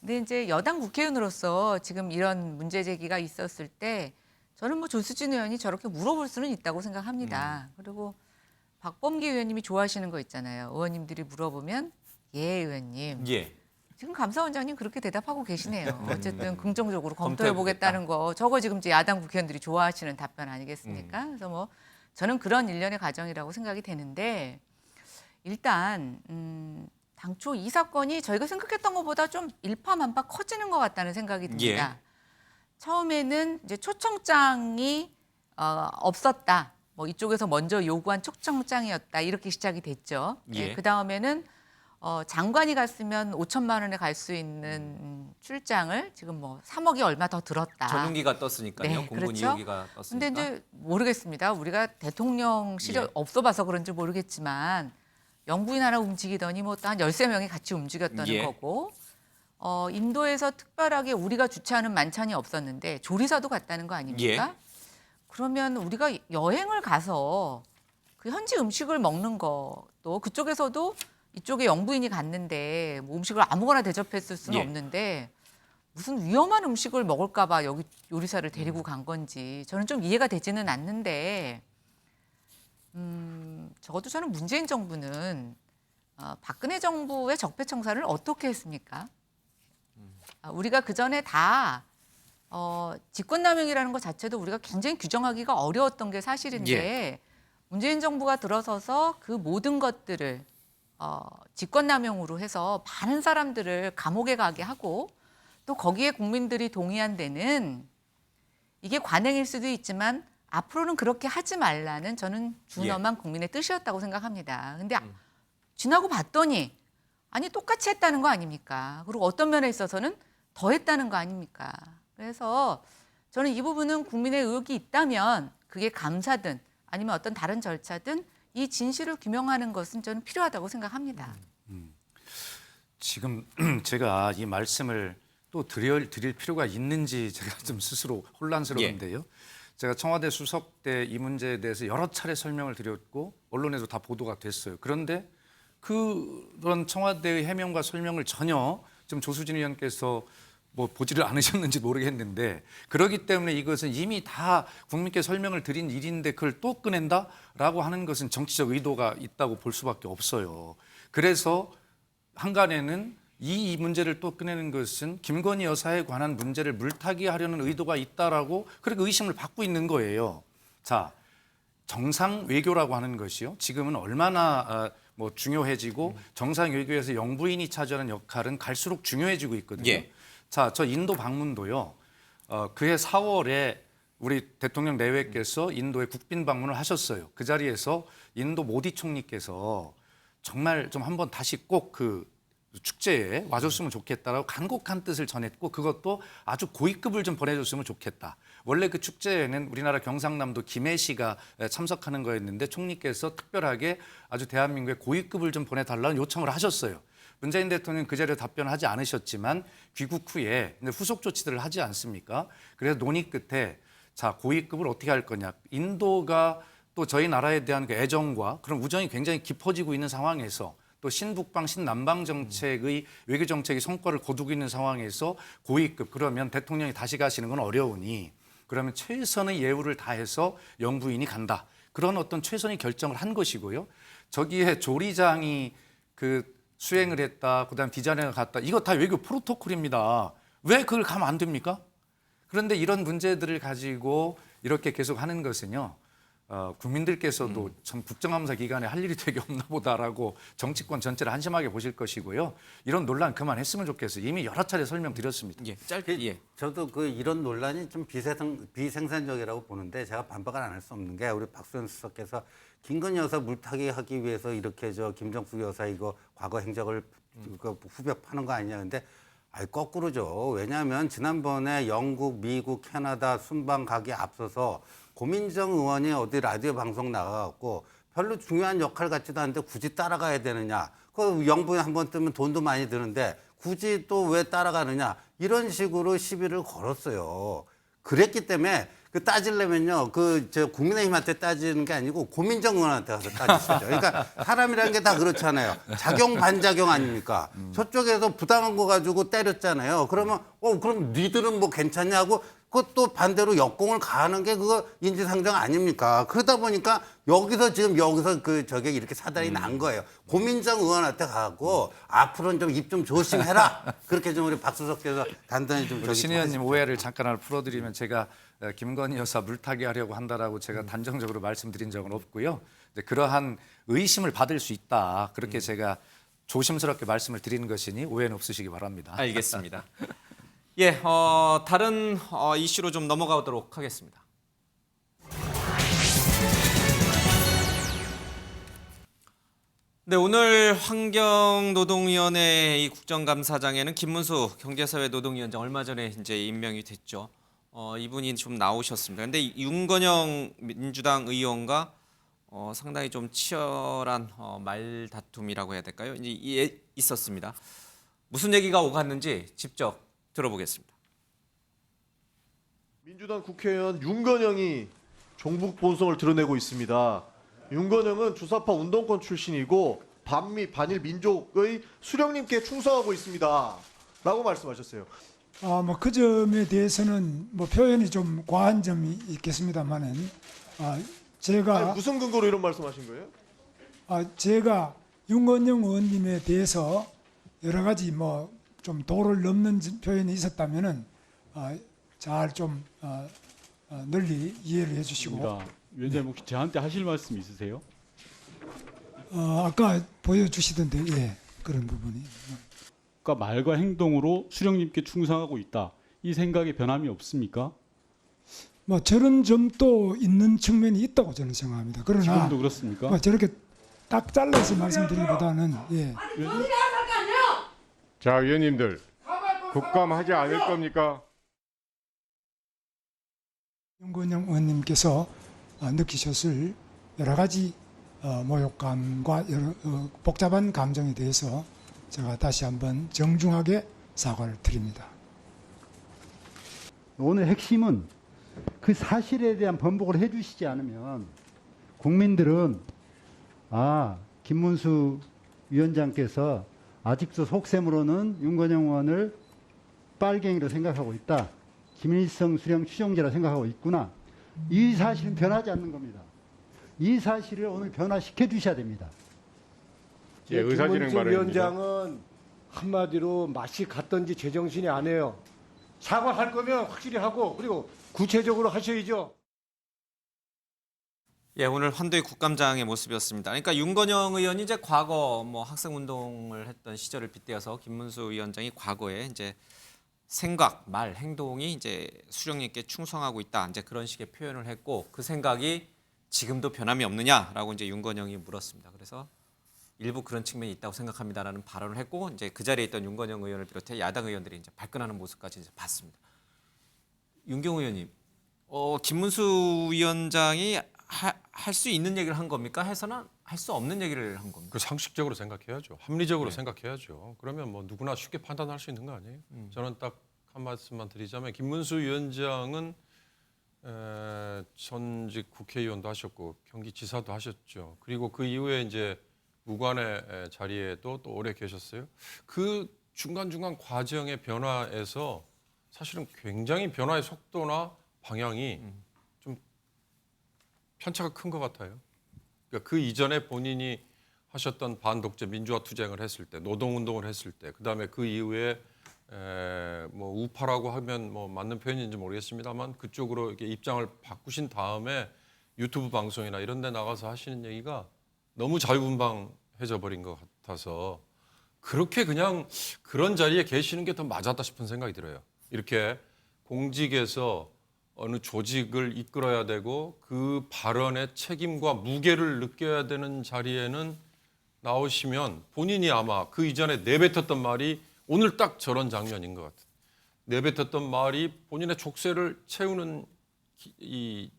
근데 이제 여당 국회의원으로서 지금 이런 문제 제기가 있었을 때 저는 뭐 조수진 의원이 저렇게 물어볼 수는 있다고 생각합니다. 그리고 박범기 의원님이 좋아하시는 거 있잖아요. 의원님들이 물어보면 예 의원님. 예. 지금 감사원장님 그렇게 대답하고 계시네요. 어쨌든 긍정적으로 검토해 보겠다는 거. 저거 지금 이제 야당 국회의원들이 좋아하시는 답변 아니겠습니까? 그래서 뭐 저는 그런 일련의 과정이라고 생각이 되는데 일단 당초 이 사건이 저희가 생각했던 것보다 좀 일파만파 커지는 것 같다는 생각이 듭니다. 예. 처음에는 이제 초청장이 없었다. 뭐 이쪽에서 먼저 요구한 초청장이었다. 이렇게 시작이 됐죠. 예. 그 다음에는 장관이 갔으면 5천만 원에 갈 수 있는 출장을 지금 뭐 3억이 얼마 더 들었다. 전용기가 떴으니까요. 네, 공군 그렇죠. 2호기가 떴으니까. 근데 이제 모르겠습니다. 우리가 대통령실이 예. 없어봐서 그런지 모르겠지만 영부인 하나 움직이더니 뭐 한 13명이 같이 움직였다는 예. 거고 인도에서 특별하게 우리가 주최하는 만찬이 없었는데 조리사도 갔다는 거 아닙니까? 예. 그러면 우리가 여행을 가서 그 현지 음식을 먹는 거 또 그쪽에서도 이쪽에 영부인이 갔는데 뭐 음식을 아무거나 대접했을 수는 예. 없는데 무슨 위험한 음식을 먹을까 봐 여기 요리사를 데리고 간 건지 저는 좀 이해가 되지는 않는데 적어도 저는 문재인 정부는 박근혜 정부의 적폐청산을 어떻게 했습니까? 우리가 그전에 다 직권남용이라는 것 자체도 우리가 굉장히 규정하기가 어려웠던 게 사실인데 예. 문재인 정부가 들어서서 그 모든 것들을 직권남용으로 해서 많은 사람들을 감옥에 가게 하고 또 거기에 국민들이 동의한 데는 이게 관행일 수도 있지만 앞으로는 그렇게 하지 말라는 저는 준엄한 국민의 뜻이었다고 생각합니다. 근데 지나고 봤더니 아니 똑같이 했다는 거 아닙니까? 그리고 어떤 면에 있어서는 더 했다는 거 아닙니까? 그래서 저는 이 부분은 국민의 의혹이 있다면 그게 감사든 아니면 어떤 다른 절차든 이 진실을 규명하는 것은 저는 필요하다고 생각합니다. 지금 제가 이 말씀을 또 드릴 필요가 있는지 제가 좀 스스로 혼란스러운데요. 제가 청와대 수석 때 이 문제에 대해서 여러 차례 설명을 드렸고 언론에도 다 보도가 됐어요. 그런데 그런 청와대의 해명과 설명을 전혀 지금 조수진 의원께서 뭐 보지를 않으셨는지 모르겠는데 그렇기 때문에 이것은 이미 다 국민께 설명을 드린 일인데 그걸 또 꺼낸다라고 하는 것은 정치적 의도가 있다고 볼 수밖에 없어요. 그래서 한간에는 이 문제를 또 꺼내는 것은 김건희 여사에 관한 문제를 물타기 하려는 의도가 있다라고 그렇게 의심을 받고 있는 거예요. 자, 정상 외교라고 하는 것이요. 지금은 얼마나 뭐 중요해지고 정상 외교에서 영부인이 차지하는 역할은 갈수록 중요해지고 있거든요. 예. 자, 저 인도 방문도요. 그해 4월에 우리 대통령 내외께서 인도에 국빈 방문을 하셨어요. 그 자리에서 인도 모디 총리께서 정말 좀 한번 다시 꼭 그 축제에 와줬으면 좋겠다라고 간곡한 뜻을 전했고 그것도 아주 고위급을 좀 보내줬으면 좋겠다. 원래 그 축제에는 우리나라 경상남도 김해시가 참석하는 거였는데 총리께서 특별하게 아주 대한민국의 고위급을 좀 보내달라는 요청을 하셨어요. 문재인 대통령은 그 자리에 답변하지 않으셨지만 귀국 후에 후속 조치들을 하지 않습니까? 그래서 논의 끝에 자 고위급을 어떻게 할 거냐. 인도가 또 저희 나라에 대한 그 애정과 그런 우정이 굉장히 깊어지고 있는 상황에서 또 신북방 신남방 정책의 외교 정책의 성과를 거두고 있는 상황에서 고위급 그러면 대통령이 다시 가시는 건 어려우니 그러면 최선의 예우를 다해서 영부인이 간다. 그런 어떤 최선의 결정을 한 것이고요. 저기에 조리장이 그 수행을 했다. 그다음 디자이너가 갔다. 이거 다 외교 프로토콜입니다. 왜 그걸 가면 안 됩니까? 그런데 이런 문제들을 가지고 이렇게 계속 하는 것은요. 국민들께서도 참 국정감사 기간에 할 일이 되게 없나 보다라고 정치권 전체를 한심하게 보실 것이고요. 이런 논란 그만했으면 좋겠어요. 이미 여러 차례 설명드렸습니다. 예, 짧게 예. 저도 그 이런 논란이 좀 비생산적이라고 보는데 제가 반박을 안 할 수 없는 게 우리 박수현 수석께서 김건희 여사 물타기 하기 위해서 이렇게 저 김정숙 여사 이거 과거 행적을 후벼 파는 거 아니냐. 근데 거꾸로죠. 왜냐하면 지난번에 영국, 미국, 캐나다 순방 가기에 앞서서 고민정 의원이 어디 라디오 방송 나가갖고 별로 중요한 역할 같지도 않은데 굳이 따라가야 되느냐. 그 영부인 한번 뜨면 돈도 많이 드는데 굳이 또 왜 따라가느냐. 이런 식으로 시비를 걸었어요. 그랬기 때문에 그 따지려면요. 저 국민의힘한테 따지는 게 아니고 고민정 의원한테 가서 따지시죠. 그러니까 사람이라는 게 다 그렇잖아요. 작용 반작용 아닙니까? 저쪽에서 부당한 거 가지고 때렸잖아요. 그러면 그럼 니들은 뭐 괜찮냐고 그것도 반대로 역공을 가하는 게 그거 인지상정 아닙니까? 그러다 보니까 여기서 저게 이렇게 사달이 난 거예요. 고민정 의원한테 가고 앞으로는 좀 입 좀 조심해라. 그렇게 좀 우리 박수석께서 단단히 좀 우리 신 의원님 오해를 잠깐 하나 풀어드리면 제가 김건희 여사 물타기 하려고 한다라고 제가 단정적으로 말씀드린 적은 없고요. 그러한 의심을 받을 수 있다. 그렇게 제가 조심스럽게 말씀을 드리는 것이니 오해는 없으시기 바랍니다. 알겠습니다. 예, 다른 이슈로 좀 넘어가도록 하겠습니다. 네, 오늘 환경노동위원회 이 국정감사장에는 김문수 경제사회노동위원장 얼마 전에 이제 임명이 됐죠. 이분이 좀 나오셨습니다. 근데 윤건영 민주당 의원과 상당히 좀 치열한 말다툼이라고 해야 될까요? 이제 있었습니다. 무슨 얘기가 오갔는지 직접 들어보겠습니다. 민주당 국회의원 윤건영이 종북 본성을 드러내고 있습니다. 윤건영은 주사파 운동권 출신이고 반미 반일 민족의 수령님께 충성하고 있습니다. 라고 말씀하셨어요. 뭐 그 점에 대해서는 뭐 표현이 좀 과한 점이 있겠습니다만은 제가 무슨 근거로 이런 말씀하신 거예요? 제가 윤건영 의원님에 대해서 여러 가지 뭐 좀 도를 넘는 표현이 있었다면은 잘 좀 널리 이해를 해주시고. 위원장님 혹시 저한테 하실 말씀 있으세요? 아까 보여주시던데 예 그런 부분이. 그러니까 말과 행동으로 수령님께 충성하고 있다. 이 생각에 변함이 없습니까? 뭐 저런 점도 있는 측면이 있다고 저는 생각합니다. 그러나 지금도 그렇습니까? 뭐 저렇게 딱 잘라서 말씀드리기보다는 예. 자, 의원님들 국감하지 않을 겁니까? 윤건영 의원님께서 느끼셨을 여러 가지 모욕감과 여러 복잡한 감정에 대해서 제가 다시 한번 정중하게 사과를 드립니다. 오늘 핵심은 그 사실에 대한 번복을 해주시지 않으면 국민들은 김문수 위원장께서 아직도 속셈으로는 윤건영 의원을 빨갱이로 생각하고 있다. 김일성 수령 추종자라 생각하고 있구나. 이 사실은 변하지 않는 겁니다. 이 사실을 오늘 변화시켜 주셔야 됩니다. 예, 의사진행 발언입니다. 위원장은 한마디로 맛이 갔던지 제정신이 아니에요. 사과할 거면 확실히 하고 그리고 구체적으로 하셔야죠. 예, 오늘 환도의 국감장의 모습이었습니다. 그러니까 윤건영 의원이 이제 과거 뭐 학생 운동을 했던 시절을 빗대어서 김문수 위원장이 과거에 이제 생각, 말, 행동이 이제 수령님께 충성하고 있다. 이제 그런 식의 표현을 했고 그 생각이 지금도 변함이 없느냐라고 이제 윤건영이 물었습니다. 그래서 일부 그런 측면이 있다고 생각합니다라는 발언을 했고 이제 그 자리에 있던 윤건영 의원을 비롯해 야당 의원들이 이제 발끈하는 모습까지 이제 봤습니다. 윤경호 의원님, 김문수 위원장이 할 수 있는 얘기를 한 겁니까? 해서는 할 수 없는 얘기를 한 겁니까? 그 상식적으로 생각해야죠. 합리적으로 생각해야죠. 그러면 뭐 누구나 쉽게 판단할 수 있는 거 아니에요? 저는 딱 한 말씀만 드리자면 김문수 위원장은 전직 국회의원도 하셨고 경기지사도 하셨죠. 그리고 그 이후에 이제 무관의 자리에도 또 오래 계셨어요. 그 중간중간 과정의 변화에서 사실은 굉장히 변화의 속도나 방향이 좀 편차가 큰 것 같아요. 그러니까 그 이전에 본인이 하셨던 반독재 민주화 투쟁을 했을 때, 노동운동을 했을 때, 그다음에 그 이후에 뭐 우파라고 하면 뭐 맞는 표현인지 모르겠습니다만 그쪽으로 이렇게 입장을 바꾸신 다음에 유튜브 방송이나 이런 데 나가서 하시는 얘기가 너무 자유분방해져 버린 것 같아서 그렇게 그냥 그런 자리에 계시는 게 더 맞았다 싶은 생각이 들어요. 이렇게 공직에서 어느 조직을 이끌어야 되고 그 발언의 책임과 무게를 느껴야 되는 자리에는 나오시면 본인이 아마 그 이전에 내뱉었던 말이 오늘 딱 저런 장면인 것 같아요. 내뱉었던 말이 본인의 족쇄를 채우는 이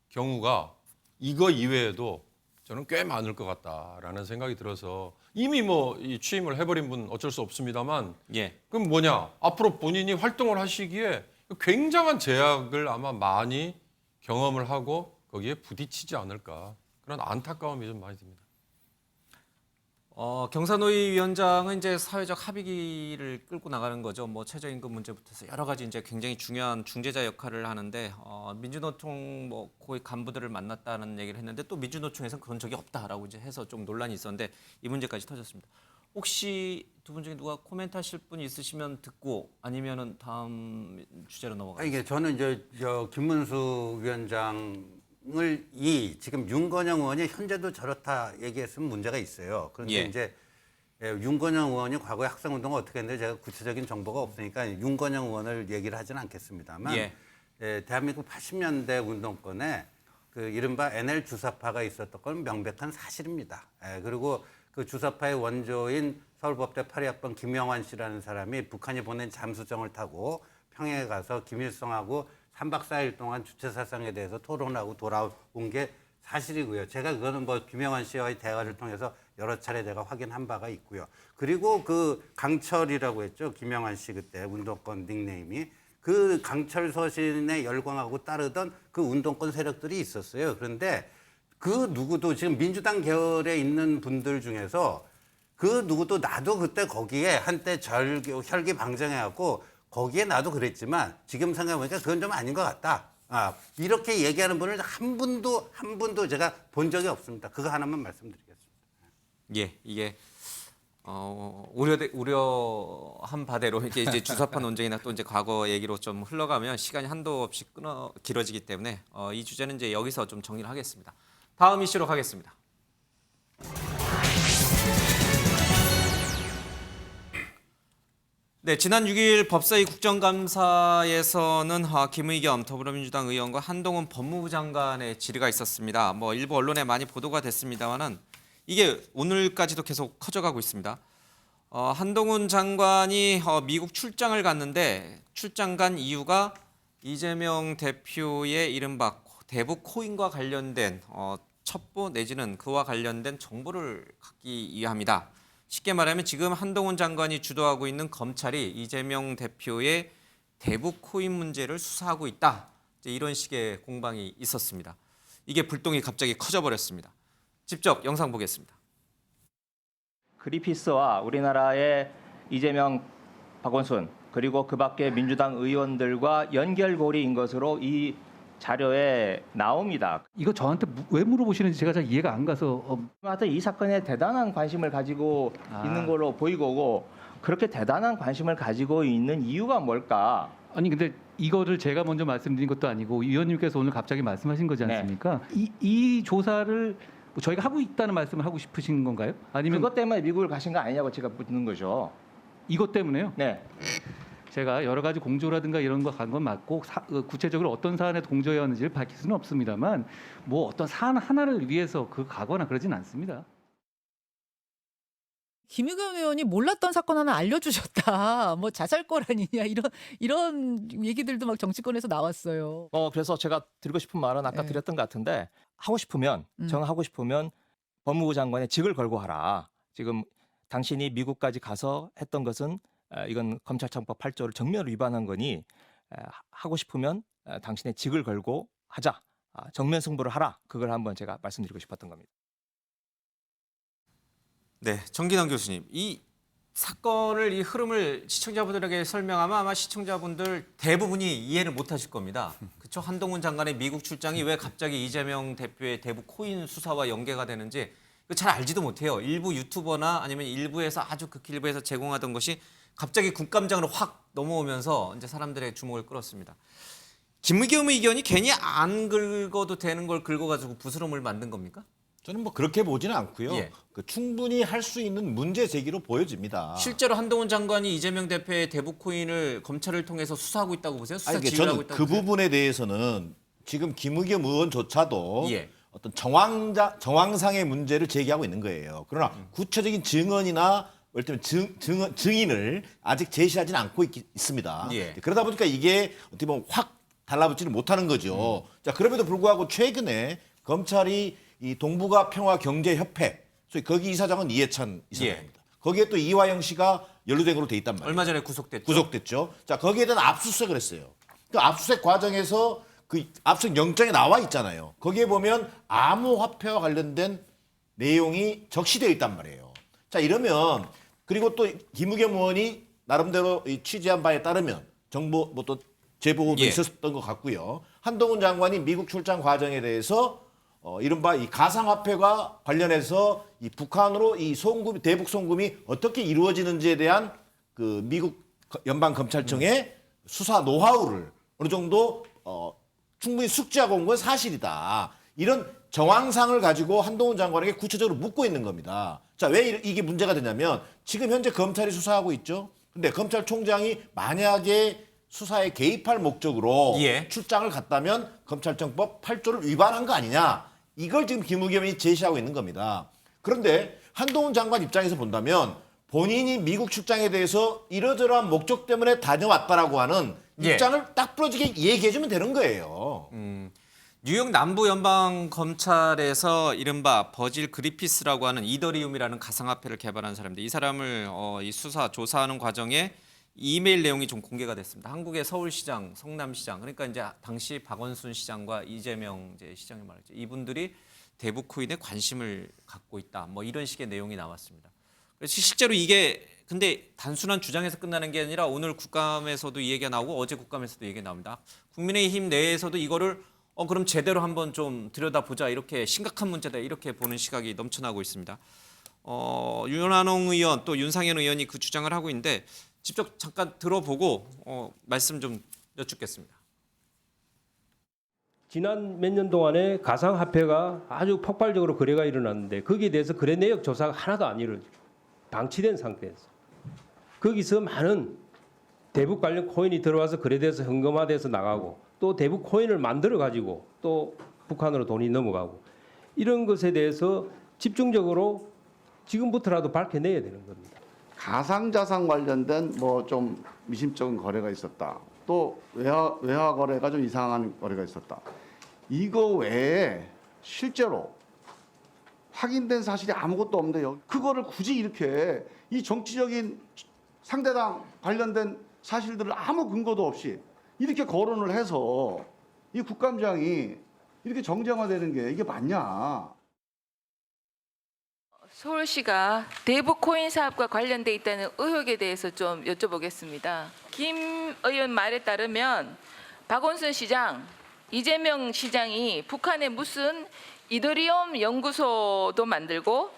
경우가 이거 이외에도 저는 꽤 많을 것 같다라는 생각이 들어서 이미 뭐 이 취임을 해버린 분 어쩔 수 없습니다만 그럼 뭐냐 앞으로 본인이 활동을 하시기에 굉장한 제약을 아마 많이 경험을 하고 거기에 부딪히지 않을까 그런 안타까움이 좀 많이 듭니다. 경사노위 위원장은 이제 사회적 합의를 끌고 나가는 거죠. 뭐 최저임금 문제부터 해서 여러 가지 이제 굉장히 중요한 중재자 역할을 하는데 민주노총 뭐 고위 간부들을 만났다는 얘기를 했는데 또 민주노총에서는 그런 적이 없다라고 이제 해서 좀 논란이 있었는데 이 문제까지 터졌습니다. 혹시 두 분 중에 누가 코멘트하실 분 있으시면 듣고 아니면은 다음 주제로 넘어가겠습니다. 이게 저는 이제 김문수 위원장 지금 윤건영 의원이 현재도 저렇다 얘기했으면 문제가 있어요. 그런데 이제 윤건영 의원이 과거에 학생운동을 어떻게 했는데 제가 구체적인 정보가 없으니까 윤건영 의원을 얘기를 하지는 않겠습니다만 대한민국 80년대 운동권에 그 이른바 NL 주사파가 있었던 건 명백한 사실입니다. 그리고 그 주사파의 원조인 서울법대 82학번 김영환 씨라는 사람이 북한이 보낸 잠수정을 타고 평양에 가서 김일성하고 3박 4일 동안 주체사상에 대해서 토론하고 돌아온 게 사실이고요. 제가 그거는 뭐 김영환 씨와의 대화를 통해서 여러 차례 제가 확인한 바가 있고요. 그리고 그 강철이라고 했죠. 김영환 씨 그때 운동권 닉네임이. 그 강철 서신에 열광하고 따르던 그 운동권 세력들이 있었어요. 그런데 그 누구도 지금 민주당 계열에 있는 분들 중에서 그 누구도 나도 그때 거기에 한때 혈기방정해갖고 거기에 나도 그랬지만 지금 생각해보니까 그건 좀 아닌 것 같다. 이렇게 얘기하는 분을 한 분도 제가 본 적이 없습니다. 그거 하나만 말씀드리겠습니다. 예, 이게 우려한 바대로 이제 주사파 논쟁이나 또 이제 과거 얘기로 좀 흘러가면 시간이 한도 없이 길어지기 때문에 이 주제는 이제 여기서 좀 정리를 하겠습니다. 다음 이슈로 가겠습니다. 네, 지난 6일 법사위 국정감사에서는 김의겸 더불어민주당 의원과 한동훈 법무부 장관의 질의가 있었습니다. 뭐 일부 언론에 많이 보도가 됐습니다만은 이게 오늘까지도 계속 커져가고 있습니다. 한동훈 장관이 미국 출장을 갔는데 출장 간 이유가 이재명 대표의 이른바 대북 코인과 관련된 첩보 내지는 그와 관련된 정보를 갖기 위함이다. 쉽게 말하면 지금 한동훈 장관이 주도하고 있는 검찰이 이재명 대표의 대북 코인 문제를 수사하고 있다. 이런 식의 공방이 있었습니다. 이게 불똥이 갑자기 커져버렸습니다. 직접 영상 보겠습니다. 그리피스와 우리나라의 이재명, 박원순 그리고 그 밖의 민주당 의원들과 연결고리인 것으로 이 자료에 나옵니다. 이거 저한테 왜 물어보시는지 제가 잘 이해가 안 가서 하여튼 이 사건에 대단한 관심을 가지고 있는 걸로 보이고 그렇게 대단한 관심을 가지고 있는 이유가 뭘까? 아니 근데 이거를 제가 먼저 말씀드린 것도 아니고 위원님께서 오늘 갑자기 말씀하신 거지 않습니까? 이 조사를 저희가 하고 있다는 말씀을 하고 싶으신 건가요? 아니면 그것 때문에 미국을 가신 거 아니냐고 제가 묻는 거죠. 이것 때문에요? 네. 제가 여러 가지 공조라든가 이런 거 간 건 맞고 구체적으로 어떤 사안에 공조였는지를 밝힐 수는 없습니다만 뭐 어떤 사안 하나를 위해서 가거나 그러진 않습니다. 김의겸 의원이 몰랐던 사건 하나 알려주셨다. 뭐 자살골 아니냐 이런 얘기들도 막 정치권에서 나왔어요. 그래서 제가 드리고 싶은 말은 아까 드렸던 것 같은데 하고 싶으면 정하고 싶으면 법무부 장관의 직을 걸고 하라. 지금 당신이 미국까지 가서 했던 것은 이건 검찰청법 8조를 정면으로 위반한 거니 하고 싶으면 당신의 직을 걸고 하자. 정면 승부를 하라. 그걸 한번 제가 말씀드리고 싶었던 겁니다. 네, 정기남 교수님. 이 사건을 이 흐름을 시청자분들에게 설명하면 아마 시청자분들 대부분이 이해를 못하실 겁니다. 그렇죠? 한동훈 장관의 미국 출장이 왜 갑자기 이재명 대표의 대북 코인 수사와 연계가 되는지 잘 알지도 못해요. 일부 유튜버나 아니면 일부에서 아주 극히 일부에서 제공하던 것이 갑자기 국감장으로 확 넘어오면서 이제 사람들의 주목을 끌었습니다. 김의겸 의견이 괜히 안 긁어도 되는 걸 긁어가지고 부스럼을 만든 겁니까? 저는 뭐 그렇게 보지는 않고요. 예. 충분히 할 수 있는 문제 제기로 보여집니다. 실제로 한동훈 장관이 이재명 대표의 대북 코인을 검찰을 통해서 수사하고 있다고 보세요? 수사 아니, 지휘를 하고 저는 있다고 그 보세요? 부분에 대해서는 지금 김의겸 의원조차도 예. 어떤 정황상의 문제를 제기하고 있는 거예요. 그러나 구체적인 증언이나 예를 들면 증인을 아직 제시하지는 않고 있습니다. 예. 그러다 보니까 이게 어떻게 보면 확 달라붙지를 못하는 거죠. 자, 그럼에도 불구하고 최근에 검찰이 이 동북아 평화경제협회, 소위 거기 이사장은 이해찬 이사장입니다. 거기에 또 이화영 씨가 연루된 걸로 돼 있단 말이에요. 얼마 전에 구속됐죠. 구속됐죠. 자, 거기에 대한 압수수색을 했어요. 그 압수수색 과정에서 그 압수수색 영장에 나와 있잖아요. 거기에 보면 암호화폐와 관련된 내용이 적시되어 있단 말이에요. 자, 이러면 그리고 또 김의겸 의원이 나름대로 취재한 바에 따르면 정보 뭐 또 제보도 있었던 것 같고요. 한동훈 장관이 미국 출장 과정에 대해서 이른바 이 가상화폐와 관련해서 이 북한으로 이 송금이 대북 송금이 어떻게 이루어지는지에 대한 그 미국 연방 검찰청의 수사 노하우를 어느 정도 충분히 숙지하고 온 건 사실이다. 이런 정황상을 가지고 한동훈 장관에게 구체적으로 묻고 있는 겁니다. 자, 왜 이게 문제가 되냐면 지금 현재 검찰이 수사하고 있죠. 근데 검찰총장이 만약에 수사에 개입할 목적으로 출장을 갔다면 검찰청법 8조를 위반한 거 아니냐. 이걸 지금 김의겸이 제시하고 있는 겁니다. 그런데 한동훈 장관 입장에서 본다면 본인이 미국 출장에 대해서 이러저러한 목적 때문에 다녀왔다라고 하는 입장을 딱 부러지게 얘기해주면 되는 거예요. 뉴욕 남부연방검찰에서 이른바 버질 그리피스라고 하는 이더리움이라는 가상화폐를 개발한 사람인데 이 사람을 이 수사 조사하는 과정에 이메일 내용이 좀 공개가 됐습니다. 한국의 서울시장, 성남시장, 그러니까 이제 당시 박원순 시장과 이재명 시장이 말이죠. 이분들이 대북 코인에 관심을 갖고 있다. 뭐 이런 식의 내용이 나왔습니다. 그래서 실제로 이게 근데 단순한 주장에서 끝나는 게 아니라 오늘 국감에서도 이 얘기가 나오고 어제 국감에서도 얘기가 나옵니다. 국민의힘 내에서도 이거를 그럼 제대로 한번 좀 들여다보자. 이렇게 심각한 문제다. 이렇게 보는 시각이 넘쳐나고 있습니다. 윤한홍 의원 또 윤상현 의원이 그 주장을 하고 있는데 직접 잠깐 들어보고 말씀 좀 여쭙겠습니다. 지난 몇 년 동안에 가상화폐가 아주 폭발적으로 거래가 일어났는데 거기에 대해서 거래 내역 조사가 하나도 안 이루어지고 방치된 상태에서 거기서 많은 대북 관련 코인이 들어와서 거래돼서 현금화돼서 나가고 또 대북 코인을 만들어 가지고 또 북한으로 돈이 넘어가고 이런 것에 대해서 집중적으로 지금부터라도 밝혀내야 되는 겁니다. 가상자산 관련된 뭐 좀 미심쩍은 거래가 있었다. 또 외화 거래가 좀 이상한 거래가 있었다. 이거 외에 실제로 확인된 사실이 아무것도 없는데 그거를 굳이 이렇게 이 정치적인 상대당 관련된 사실들을 아무 근거도 없이 이렇게 거론을 해서 이 국감장이 이렇게 정쟁화되는 게 이게 맞냐? 서울시가 대북 코인 사업과 관련돼 있다는 의혹에 대해서 좀 여쭤보겠습니다. 김 의원 말에 따르면 박원순 시장, 이재명 시장이 북한에 무슨 이더리움 연구소도 만들고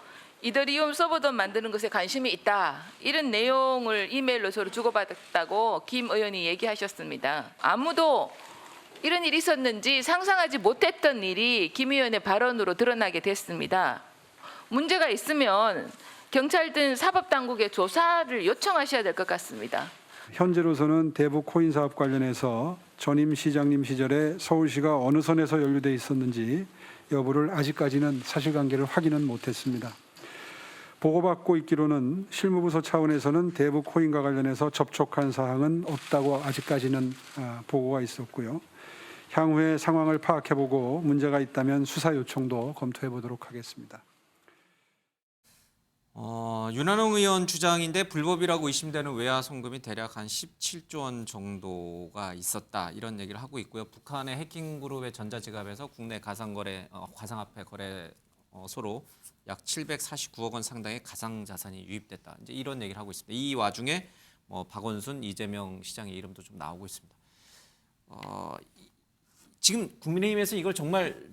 이더리움 서버도 만드는 것에 관심이 있다. 이런 내용을 이메일로 서로 주고받았다고 김 의원이 얘기하셨습니다. 아무도 이런 일이 있었는지 상상하지 못했던 일이 김 의원의 발언으로 드러나게 됐습니다. 문제가 있으면 경찰 등 사법당국에 조사를 요청하셔야 될 것 같습니다. 현재로서는 대북 코인 사업 관련해서 전임 시장님 시절에 서울시가 어느 선에서 연루돼 있었는지 여부를 아직까지는 사실관계를 확인은 못했습니다. 보고받고 있기로는 실무부서 차원에서는 대북 코인과 관련해서 접촉한 사항은 없다고 아직까지는 보고가 있었고요. 향후에 상황을 파악해보고 문제가 있다면 수사 요청도 검토해보도록 하겠습니다. 윤한홍 의원 주장인데 불법이라고 의심되는 외화 송금이 대략 한 17조 원 정도가 있었다 이런 얘기를 하고 있고요. 북한의 해킹 그룹의 전자지갑에서 국내 가상화폐 거래소로 약 749억 원 상당의 가상 자산이 유입됐다. 이제 이런 얘기를 하고 있습니다. 이 와중에 박원순, 이재명 시장의 이름도 좀 나오고 있습니다. 지금 국민의힘에서 이걸 정말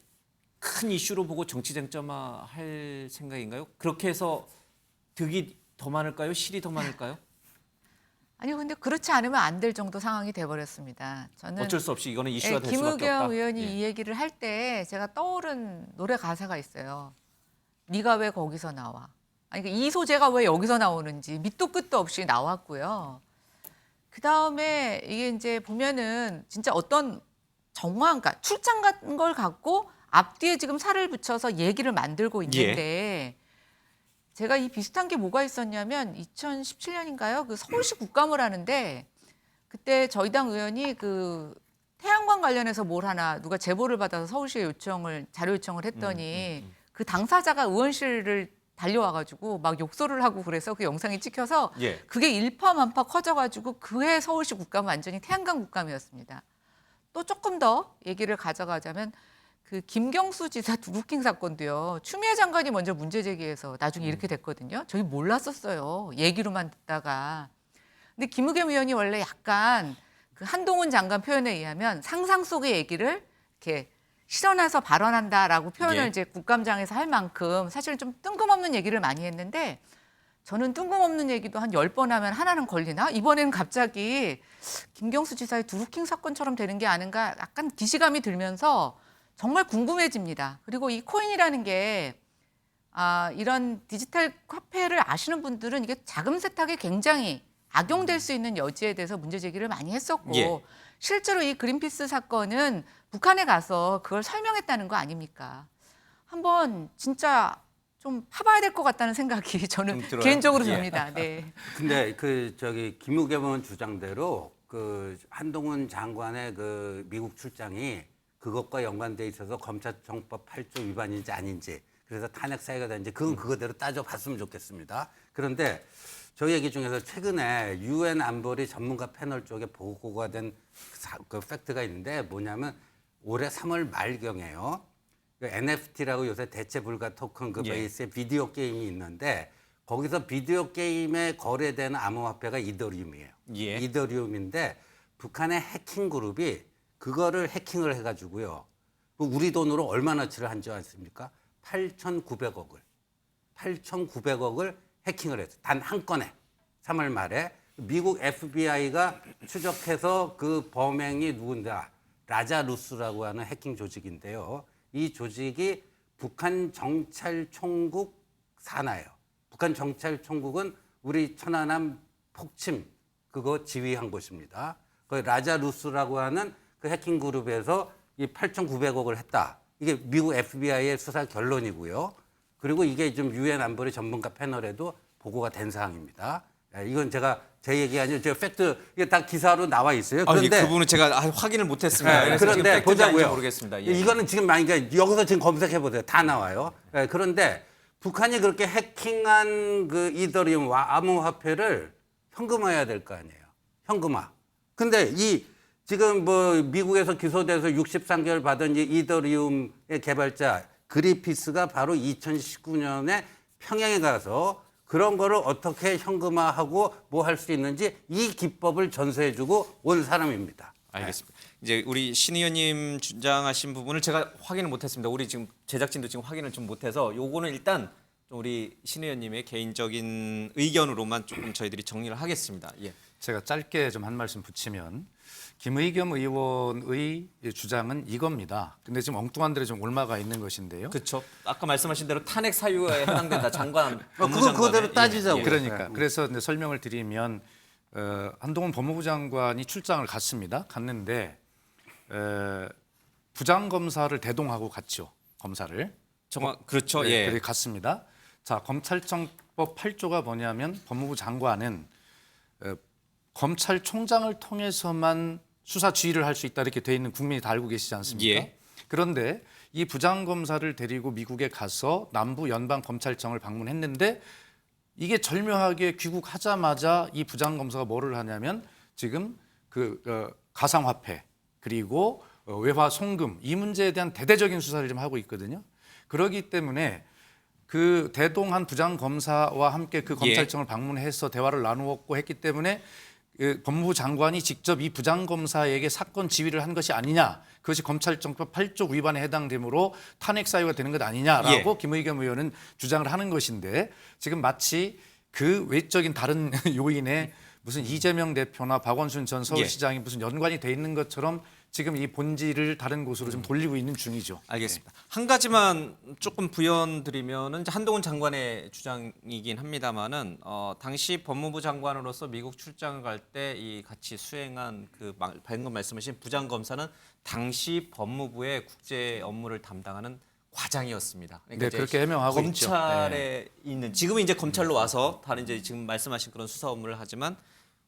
큰 이슈로 보고 정치 쟁점화할 생각인가요? 그렇게 해서 득이 더 많을까요? 실이 더 많을까요? 아니 근데 그렇지 않으면 안 될 정도 상황이 돼버렸습니다. 저는 어쩔 수 없이 이거는 이슈가 될 수밖에 없다. 김의겸 의원이 이 얘기를 할 때 제가 떠오른 노래 가사가 있어요. 네가 왜 거기서 나와? 아니 그러니까 이 소재가 왜 여기서 나오는지 밑도 끝도 없이 나왔고요. 그 다음에 이게 이제 보면은 진짜 어떤 정황, 그러니까 출장 같은 걸 갖고 앞뒤에 지금 살을 붙여서 얘기를 만들고 있는데 제가 이 비슷한 게 뭐가 있었냐면 2017년인가요? 그 서울시 국감을 하는데 그때 저희 당 의원이 그 태양광 관련해서 뭘 하나 누가 제보를 받아서 서울시에 자료 요청을 했더니 그 당사자가 의원실을 달려와가지고 막 욕설을 하고 그래서 그 영상이 찍혀서 그게 일파만파 커져가지고 그해 서울시 국감은 완전히 태양광 국감이었습니다. 또 조금 더 얘기를 가져가자면 그 김경수 지사 두루킹 사건도요. 추미애 장관이 먼저 문제 제기해서 나중에 이렇게 됐거든요. 저희 몰랐었어요. 얘기로만 듣다가. 근데 김의겸 의원이 원래 약간 그 한동훈 장관 표현에 의하면 상상 속의 얘기를 이렇게 실현해서 발언한다라고 표현을 이제 국감장에서 할 만큼 사실은 좀 뜬금없는 얘기를 많이 했는데 저는 뜬금없는 얘기도 한 10번 하면 하나는 걸리나? 이번에는 갑자기 김경수 지사의 두루킹 사건처럼 되는 게 아닌가 약간 기시감이 들면서 정말 궁금해집니다. 그리고 이 코인이라는 게 이런 디지털 화폐를 아시는 분들은 이게 자금 세탁에 굉장히 악용될 수 있는 여지에 대해서 문제 제기를 많이 했었고 실제로 이 그린피스 사건은 북한에 가서 그걸 설명했다는 거 아닙니까? 한번 진짜 좀 파봐야 될 것 같다는 생각이 저는 개인적으로 듭니다. 네. 근데 김의겸 의원 주장대로 그 한동훈 장관의 그 미국 출장이 그것과 연관돼 있어서 검찰청법 8조 위반인지 아닌지 그래서 탄핵 사유가 되는지 그건 그거대로 따져봤으면 좋겠습니다. 그런데 저희 얘기 중에서 최근에 UN 안보리 전문가 패널 쪽에 보고가 된 그 팩트가 있는데 뭐냐면 올해 3월 말경에요. 그 NFT라고 요새 대체 불가 토큰 그 베이스의 비디오 게임이 있는데 거기서 비디오 게임에 거래되는 암호화폐가 이더리움이에요. 이더리움인데 북한의 해킹 그룹이 그거를 해킹을 해가지고요. 우리 돈으로 얼마나치를 한지 아십니까? 8,900억을 해킹을 했어요. 단 한 건에 3월 말에 미국 FBI가 추적해서 그 범행이 누군가 라자루스라고 하는 해킹 조직인데요. 이 조직이 북한 정찰총국 산하예요. 북한 정찰총국은 우리 천안함 폭침 그거 지휘한 곳입니다. 그 라자루스라고 하는 그 해킹 그룹에서 이 8,900억을 했다. 이게 미국 FBI의 수사 결론이고요. 그리고 이게 좀 유엔 안보리 전문가 패널에도 보고가 된 사항입니다. 이건 제가 제 얘기 아니고 제 팩트 이게 다 기사로 나와 있어요. 그런데 그 부분은 제가 확인을 못했습니다. 그래서 그런데 지금 팩트인지 아닌지 보자고요. 모르겠습니다. 예. 이거는 지금 그러니까 여기서 지금 검색해 보세요. 다 나와요. 그런데 북한이 그렇게 해킹한 그 이더리움 암호화폐를 현금화해야 될 거 아니에요. 현금화. 근데 이 지금 뭐 미국에서 기소돼서 63개월 받은 이 이더리움의 개발자 그리피스가 바로 2019년에 평양에 가서 그런 거를 어떻게 현금화하고 뭐 할 수 있는지 이 기법을 전수해주고 온 사람입니다. 알겠습니다. 이제 우리 신 의원님 주장하신 부분을 제가 확인을 못했습니다. 우리 지금 제작진도 지금 확인을 좀 못해서 요거는 일단 좀 우리 신 의원님의 개인적인 의견으로만 조금 저희들이 정리를 하겠습니다. 예. 제가 짧게 좀 한 말씀 붙이면 김의겸 의원의 주장은 이겁니다. 근데 지금 엉뚱한 데로 좀 올마가 있는 것인데요. 그렇죠. 아까 말씀하신 대로 탄핵 사유에 해당된다. 장관, 그거대로 따지자고. 그러니까 그래서 이제 설명을 드리면 한동훈 법무부 장관이 출장을 갔습니다. 갔는데 부장검사를 대동하고 갔죠. 검사를. 그렇죠. 네, 예. 그렇게 갔습니다. 자, 검찰청법 8조가 뭐냐면 법무부 장관은 검찰총장을 통해서만 수사 지휘를 할 수 있다 이렇게 돼 있는 국민이 다 알고 계시지 않습니까? 예. 그런데 이 부장검사를 데리고 미국에 가서 남부 연방검찰청을 방문했는데 이게 절묘하게 귀국하자마자 이 부장검사가 뭐를 하냐면 지금 가상화폐 그리고 외화 송금 이 문제에 대한 대대적인 수사를 좀 하고 있거든요. 그렇기 때문에 그 대동한 부장검사와 함께 그 검찰청을 방문해서 대화를 나누었고 했기 때문에 법무부 장관이 직접 이 부장검사에게 사건 지휘를 한 것이 아니냐. 그것이 검찰청법 8조 위반에 해당되므로 탄핵 사유가 되는 것 아니냐라고 김의겸 의원은 주장을 하는 것인데 지금 마치 그 외적인 다른 요인에 무슨 이재명 대표나 박원순 전 서울시장이 무슨 연관이 돼 있는 것처럼 지금 이 본질을 다른 곳으로 좀 돌리고 있는 중이죠. 알겠습니다. 한 가지만 조금 부연드리면은 한동훈 장관의 주장이긴 합니다만은 당시 법무부 장관으로서 미국 출장을 갈 때 이 같이 수행한 그 방금 말씀하신 부장검사는 당시 법무부의 국제 업무를 담당하는 과장이었습니다. 그러니까 네, 그렇게 해명하고 검찰에 있죠. 있는 지금은 이제 검찰로 와서 다른 이제 지금 말씀하신 그런 수사 업무를 하지만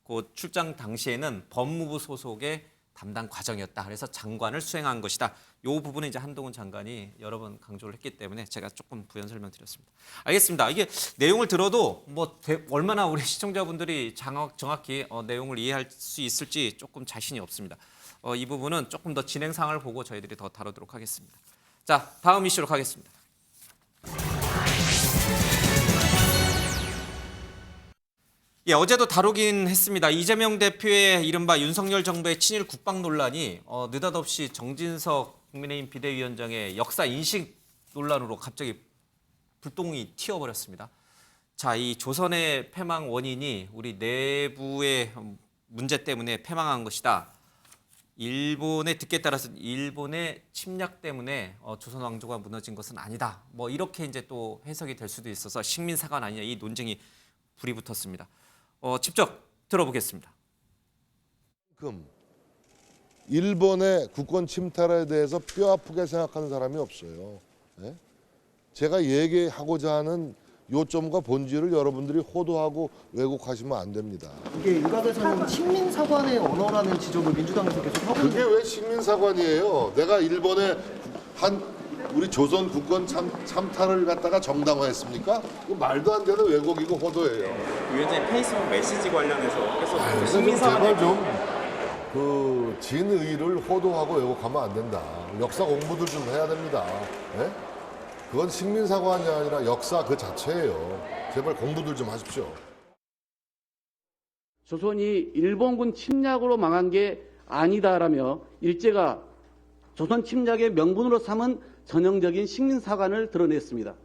그 출장 당시에는 법무부 소속의 담당 과정이었다. 그래서 장관을 수행한 것이다. 이 부분은 이제 한동훈 장관이 여러 번 강조를 했기 때문에 제가 조금 부연 설명드렸습니다. 알겠습니다. 이게 내용을 들어도 뭐 얼마나 우리 시청자분들이 정확히 내용을 이해할 수 있을지 조금 자신이 없습니다. 이 부분은 조금 더 진행 상황을 보고 저희들이 더 다루도록 하겠습니다. 자, 다음 이슈로 가겠습니다. 예, 어제도 다루긴 했습니다. 이재명 대표의 이른바 윤석열 정부의 친일 국방 논란이 느닷없이 정진석 국민의힘 비대위원장의 역사 인식 논란으로 갑자기 불똥이 튀어버렸습니다. 자, 이 조선의 패망 원인이 우리 내부의 문제 때문에 패망한 것이다. 일본의 뜻에 따라서 일본의 침략 때문에 조선 왕조가 무너진 것은 아니다. 뭐 이렇게 이제 또 해석이 될 수도 있어서 식민사관 아니냐 이 논쟁이 불이 붙었습니다. 직접 들어보겠습니다. 일본의 국권 침탈에 대해서 뼈아프게 생각하는 사람이 없어요. 네? 제가 얘기하고자 하는 요점과 본질을 여러분들이 호도하고 왜곡하시면 안 됩니다. 이게 일각에서는 식민사관의 언어라는 지적을 민주당에서 계속 하고 그게 왜 식민사관이에요? 내가 일본의 우리 조선 국권 참탈을 갖다가 정당화했습니까? 그 말도 안 되는 왜곡이고 호도예요. 위원장님 페이스북 메시지 관련해서 계속 제발 좀 진의를 호도하고 왜곡하면 안 된다. 역사 공부들 좀 해야 됩니다. 네? 그건 식민사관이 아니라 역사 그 자체예요. 제발 공부들 좀 하십시오. 조선이 일본군 침략으로 망한 게 아니다라며 일제가 조선 침략의 명분으로 삼은 전형적인 식민사관을 드러냈습니다.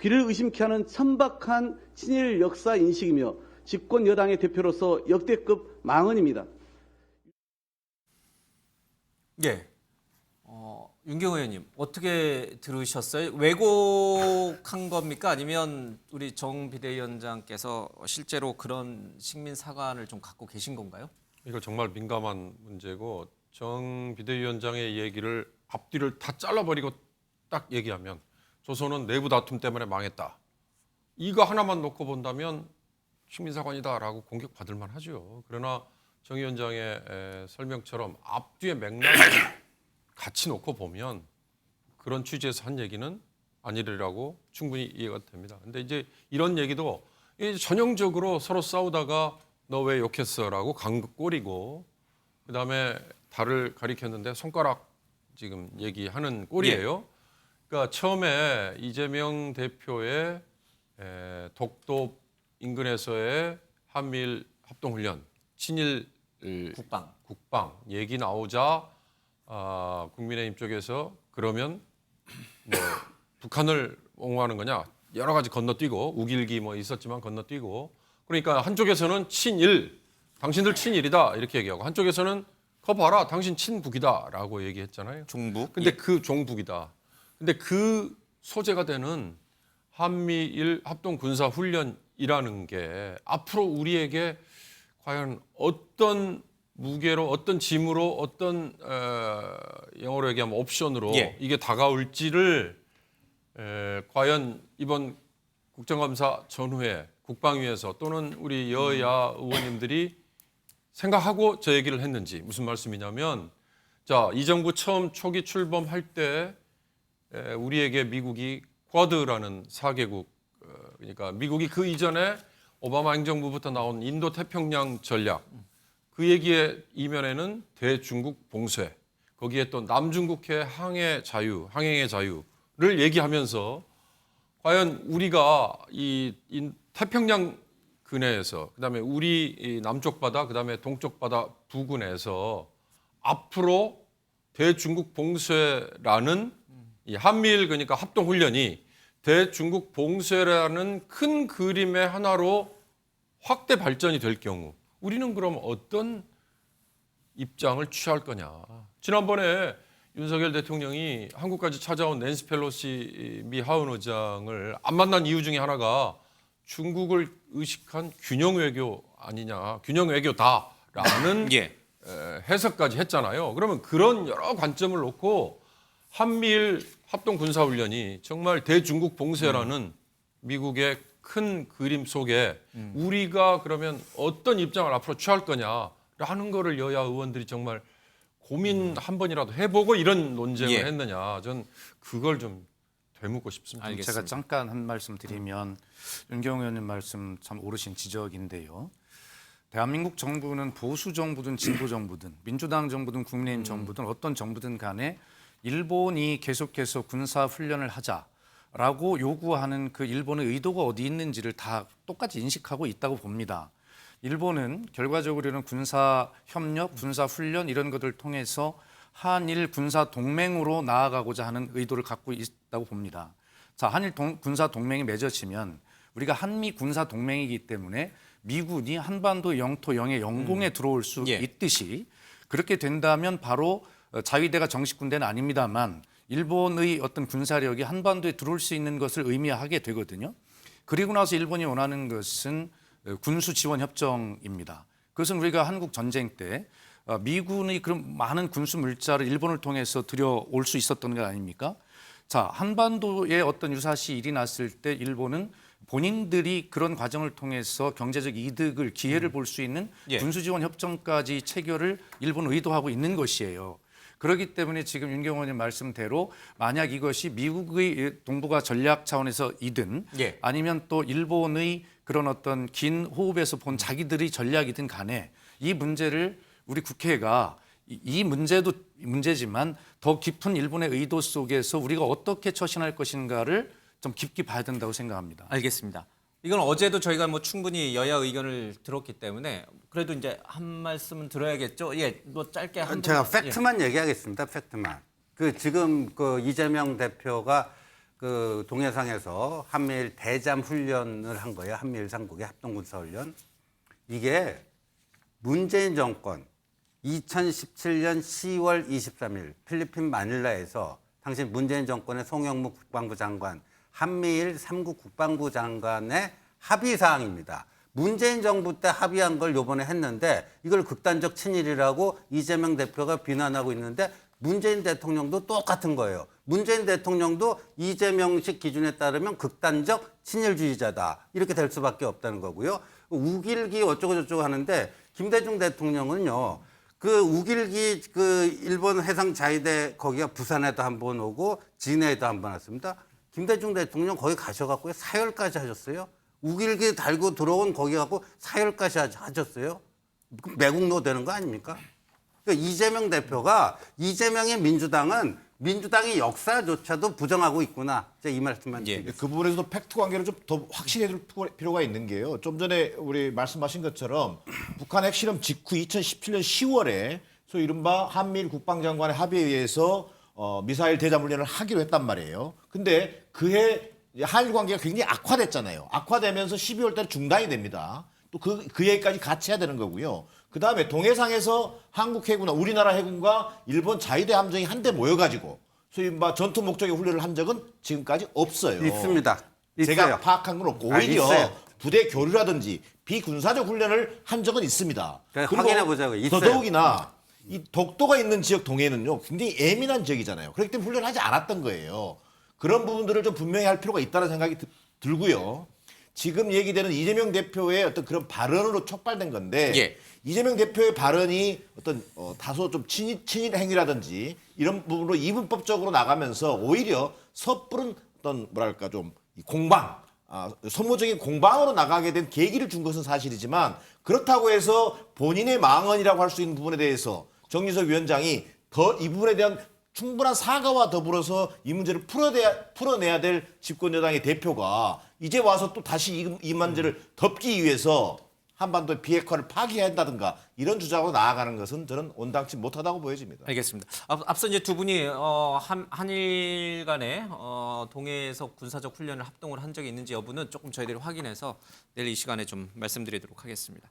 귀를 의심케 하는 천박한 친일 역사 인식이며 집권 여당의 대표로서 역대급 망언입니다. 예. 윤경호 의원님 어떻게 들으셨어요? 왜곡한 겁니까? 아니면 우리 정 비대위원장께서 실제로 그런 식민 사관을 좀 갖고 계신 건가요? 이거 정말 민감한 문제고 정 비대위원장의 얘기를 앞뒤를 다 잘라버리고 딱 얘기하면 조선은 내부 다툼 때문에 망했다. 이거 하나만 놓고 본다면 식민사관이다라고 공격받을 만하죠. 그러나 정 위원장의 설명처럼 앞뒤의 맥락을 같이 놓고 보면 그런 취지에서 한 얘기는 아니라고 충분히 이해가 됩니다. 근데 이제 이런 얘기도 전형적으로 서로 싸우다가 너 왜 욕했어라고 간 꼴이고 그다음에 달을 가리켰는데 손가락 지금 얘기하는 꼴이에요. 그러니까 처음에 이재명 대표의 독도 인근에서의 한미일 합동훈련, 친일 국방 얘기 나오자 국민의힘 쪽에서 그러면 뭐 북한을 옹호하는 거냐 여러 가지 건너뛰고 우길기 뭐 있었지만 건너뛰고 그러니까 한쪽에서는 친일, 당신들 친일이다 이렇게 얘기하고 한쪽에서는 거 봐라 당신 친북이다라고 얘기했잖아요. 종북. 근데 그 종북이다. 근데 그 소재가 되는 한미일 합동 군사 훈련이라는 게 앞으로 우리에게 과연 어떤 무게로 어떤 짐으로 어떤 영어로 얘기하면 옵션으로 이게 다가올지를 과연 이번 국정감사 전후에 국방위에서 또는 우리 여야 의원님들이 생각하고 저 얘기를 했는지 무슨 말씀이냐면 자, 이 정부 처음 초기 출범할 때 우리에게 미국이 쿼드라는 4개국 그러니까 미국이 그 이전에 오바마 행정부부터 나온 인도 태평양 전략 그 얘기의 이면에는 대중국 봉쇄 거기에 또 남중국해 항해의 자유를 얘기하면서 과연 우리가 이 태평양 근해에서 그다음에 우리 이 남쪽 바다 그다음에 동쪽 바다 부근에서 앞으로 대중국 봉쇄라는 이 한미일 그러니까 합동 훈련이 대중국 봉쇄라는 큰 그림의 하나로 확대 발전이 될 경우 우리는 그럼 어떤 입장을 취할 거냐. 지난번에 윤석열 대통령이 한국까지 찾아온 낸시 펠로시 미 하원 의장을 안 만난 이유 중에 하나가 중국을 의식한 균형 외교 아니냐, 균형 외교다라는 해석까지 했잖아요. 그러면 그런 여러 관점을 놓고 한미일 합동 군사훈련이 정말 대중국 봉쇄라는 미국의 큰 그림 속에 우리가 그러면 어떤 입장을 앞으로 취할 거냐라는 거를 여야 의원들이 정말 고민 한 번이라도 해보고 이런 논쟁을 했느냐. 전 그걸 좀 되묻고 싶습니다. 제가 잠깐 한 말씀 드리면 윤경호 의원님 말씀 참 옳으신 지적인데요. 대한민국 정부는 보수 정부든 진보 정부든 민주당 정부든 국민의힘 정부든 어떤 정부든 간에 일본이 계속해서 군사 훈련을 하자라고 요구하는 그 일본의 의도가 어디 있는지를 다 똑같이 인식하고 있다고 봅니다. 일본은 결과적으로는 군사 협력, 군사 훈련 이런 것들을 통해서 한일 군사 동맹으로 나아가고자 하는 의도를 갖고 있다고 봅니다. 자, 한일 군사 동맹이 맺어지면 우리가 한미 군사 동맹이기 때문에 미군이 한반도 영토 영해 영공에 들어올 수 있듯이 그렇게 된다면 바로 자위대가 정식 군대는 아닙니다만 일본의 어떤 군사력이 한반도에 들어올 수 있는 것을 의미하게 되거든요. 그리고 나서 일본이 원하는 것은 군수 지원 협정입니다. 그것은 우리가 한국 전쟁 때 미군의 그런 많은 군수 물자를 일본을 통해서 들여올 수 있었던 것 아닙니까? 자, 한반도에 어떤 유사시 일이 났을 때 일본은 본인들이 그런 과정을 통해서 경제적 이득을 기회를 볼 수 있는 군수 지원 협정까지 체결을 일본은 의도하고 있는 것이에요. 그렇기 때문에 지금 윤경호 의원님 말씀대로 만약 이것이 미국의 동북아 전략 차원에서이든 아니면 또 일본의 그런 어떤 긴 호흡에서 본 자기들의 전략이든 간에 이 문제를 우리 국회가 이 문제도 문제지만 더 깊은 일본의 의도 속에서 우리가 어떻게 처신할 것인가를 좀 깊게 봐야 된다고 생각합니다. 알겠습니다. 이건 어제도 저희가 뭐 충분히 여야 의견을 들었기 때문에 그래도 이제 한 말씀은 들어야겠죠. 뭐 짧게 한 제가 팩트만 얘기하겠습니다. 팩트만. 그 지금 그 이재명 대표가 그 동해상에서 한미일 대잠 훈련을 한 거예요. 한미일 삼국의 합동군사훈련. 이게 문재인 정권 2017년 10월 23일 필리핀 마닐라에서 당시 문재인 정권의 송영무 국방부 장관, 한미일 3국 국방부 장관의 합의 사항입니다. 문재인 정부 때 합의한 걸 요번에 했는데 이걸 극단적 친일이라고 이재명 대표가 비난하고 있는데 문재인 대통령도 똑같은 거예요. 문재인 대통령도 이재명식 기준에 따르면 극단적 친일주의자다. 이렇게 될 수밖에 없다는 거고요. 우길기 어쩌고저쩌고 하는데 김대중 대통령은요. 그 우길기 그 일본 해상 자위대 거기가 부산에도 한번 오고 진해에도 한번 왔습니다. 김대중 대통령 거기 가셔갖고 사열까지 하셨어요. 우길기 달고 들어온 거기 갖고 사열까지 하셨어요. 매국노 되는 거 아닙니까? 그러니까 이재명 대표가 이재명의 민주당의 역사조차도 부정하고 있구나. 이 말씀만 드리겠습니다. 그 부분에서도 팩트 관계를 좀 더 확실히 해줄 필요가 있는 게요. 좀 전에 우리 말씀하신 것처럼 북한 핵실험 직후 2017년 10월에 소위 이른바 한미일 국방장관의 합의에 의해서 미사일 대잠 훈련을 하기로 했단 말이에요. 근데 그해 한일 관계가 굉장히 악화됐잖아요. 악화되면서 12월 달에 중단이 됩니다. 또 그 해까지 같이 해야 되는 거고요. 그 다음에 동해상에서 한국 해군과 우리나라 해군과 일본 자위대 함정이 한데 모여가지고 소위 전투 목적의 훈련을 한 적은 지금까지 없어요. 있습니다. 제가 있어요. 파악한 건 없고 오히려 있어요. 부대 교류라든지 비군사적 훈련을 한 적은 있습니다. 그러니까 확인해 보자고요. 있어요. 더더욱이나 이 독도가 있는 지역 동해는요 굉장히 예민한 지역이잖아요. 그렇기 때문에 훈련을 하지 않았던 거예요. 그런 부분들을 좀 분명히 할 필요가 있다는 생각이 들고요. 지금 얘기되는 이재명 대표의 어떤 그런 발언으로 촉발된 건데 예. 이재명 대표의 발언이 어떤 다소 좀 친일 행위라든지 이런 부분으로 이분법적으로 나가면서 오히려 섣부른 어떤 뭐랄까 좀 공방, 소모적인 공방으로 나가게 된 계기를 준 것은 사실이지만 그렇다고 해서 본인의 망언이라고 할 수 있는 부분에 대해서 정진석 위원장이 더 이 부분에 대한 충분한 사과와 더불어서 이 문제를 풀어내야 될 집권 여당의 대표가 이제 와서 또 다시 이 문제를 덮기 위해서 한반도의 비핵화를 파기해야 한다든가 이런 주장으로 나아가는 것은 저는 온당치 못하다고 보여집니다. 알겠습니다. 앞서 이제 두 분이 한일 간에 동해에서 군사적 훈련을 합동을 한 적이 있는지 여부는 조금 저희들이 확인해서 내일 이 시간에 좀 말씀드리도록 하겠습니다.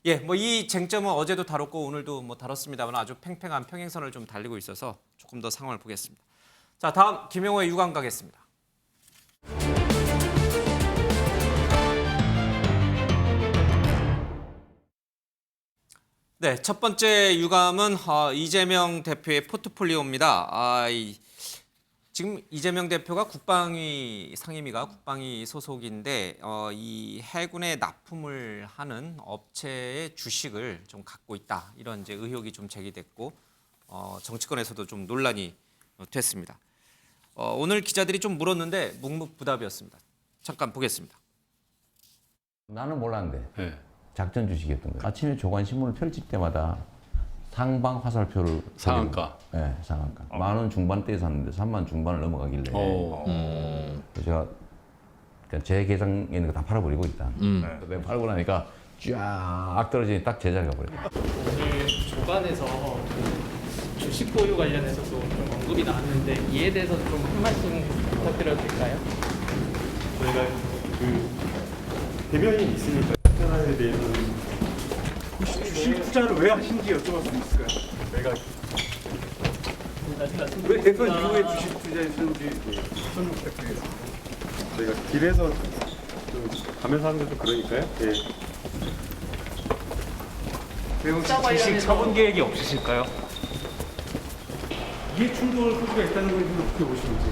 예, 뭐 이 쟁점은 어제도 다뤘고 오늘도 뭐 다뤘습니다만 아주 팽팽한 평행선을 좀 달리고 있어서 조금 더 상황을 보겠습니다. 자, 다음 김영호의 유감 가겠습니다. 네, 첫 번째 유감은 이재명 대표의 포트폴리오입니다. 지금 이재명 대표가 국방위 상임위가 국방위 소속인데 이 해군에 납품을 하는 업체의 주식을 좀 갖고 있다 이런 이제 의혹이 좀 제기됐고 정치권에서도 좀 논란이 됐습니다. 오늘 기자들이 좀 물었는데 묵묵부답이었습니다. 잠깐 보겠습니다. 나는 몰랐는데 작전 주식이었던 거예요. 아침에 조간 신문을 펼칠 때마다 상방 화살표를 상한가. 네, 상한가. 10,000원 중반대에 샀는데 30,000원 중반을 넘어가길래 제가 그러니까 제 계정에 있는 거 다 팔아버리고 있다. 내가 팔고 나니까 쫙 떨어지니 딱 제자리가 버렸다. 오늘 조간에서 그 주식 보유 관련해서도 좀 언급이 나왔는데 이에 대해서 좀 한 말씀 부탁드려도 될까요? 저희가 그 대변인 있으니까 특별한에 대해서는 주식 투자를 왜 하신지 여쭤볼 수 있을까요? 내가 왜 대선 이후에 주식 투자했는지 설명 부탁드리겠습니다. 저희가 길에서 가면서 하는 것도 그러니까요. 예. 주식 처분 계획이 없으실까요? 이해 충돌 소지가 있다는 걸 좀 어떻게 보시는지.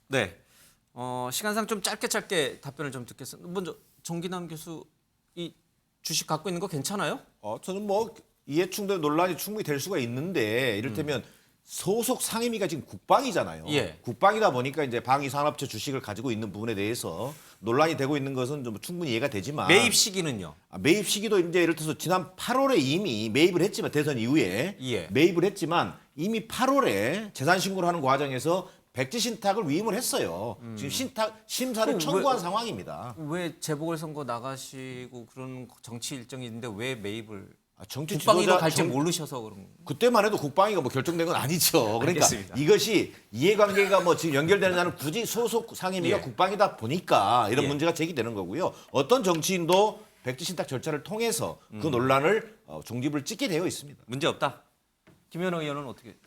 네, 시간상 좀 짧게 답변을 좀 듣겠습니다. 먼저 정기남 교수, 이 주식 갖고 있는 거 괜찮아요? 저는 뭐 이해충돌 논란이 충분히 될 수가 있는데 이를테면 소속 상임위가 지금 국방이잖아요. 예. 국방이다 보니까 이제 방위 산업체 주식을 가지고 있는 부분에 대해서 논란이 되고 있는 것은 좀 충분히 이해가 되지만 매입 시기는요? 매입 시기도 이제 예를 들어서 지난 8월에 이미 매입을 했지만 대선 이후에 매입을 했지만 이미 8월에 재산 신고를 하는 과정에서 백지 신탁을 위임을 했어요. 지금 신탁 심사를 청구한 상황입니다. 왜 재보궐선거 나가시고 그런 정치 일정이 있는데 왜 매입을? 정치 국방위로 갈지 모르셔서 그런 거. 그때만 해도 국방위가 뭐 결정된 건 아니죠. 그러니까 알겠습니다. 이것이 이해관계가 뭐 지금 연결되느냐는 굳이 소속 상임위가 국방이다 보니까 이런 문제가 제기되는 거고요. 어떤 정치인도 백지신탁 절차를 통해서 그 논란을 종집을 찍게 되어 있습니다. 문제 없다. 김현우 의원은 어떻게?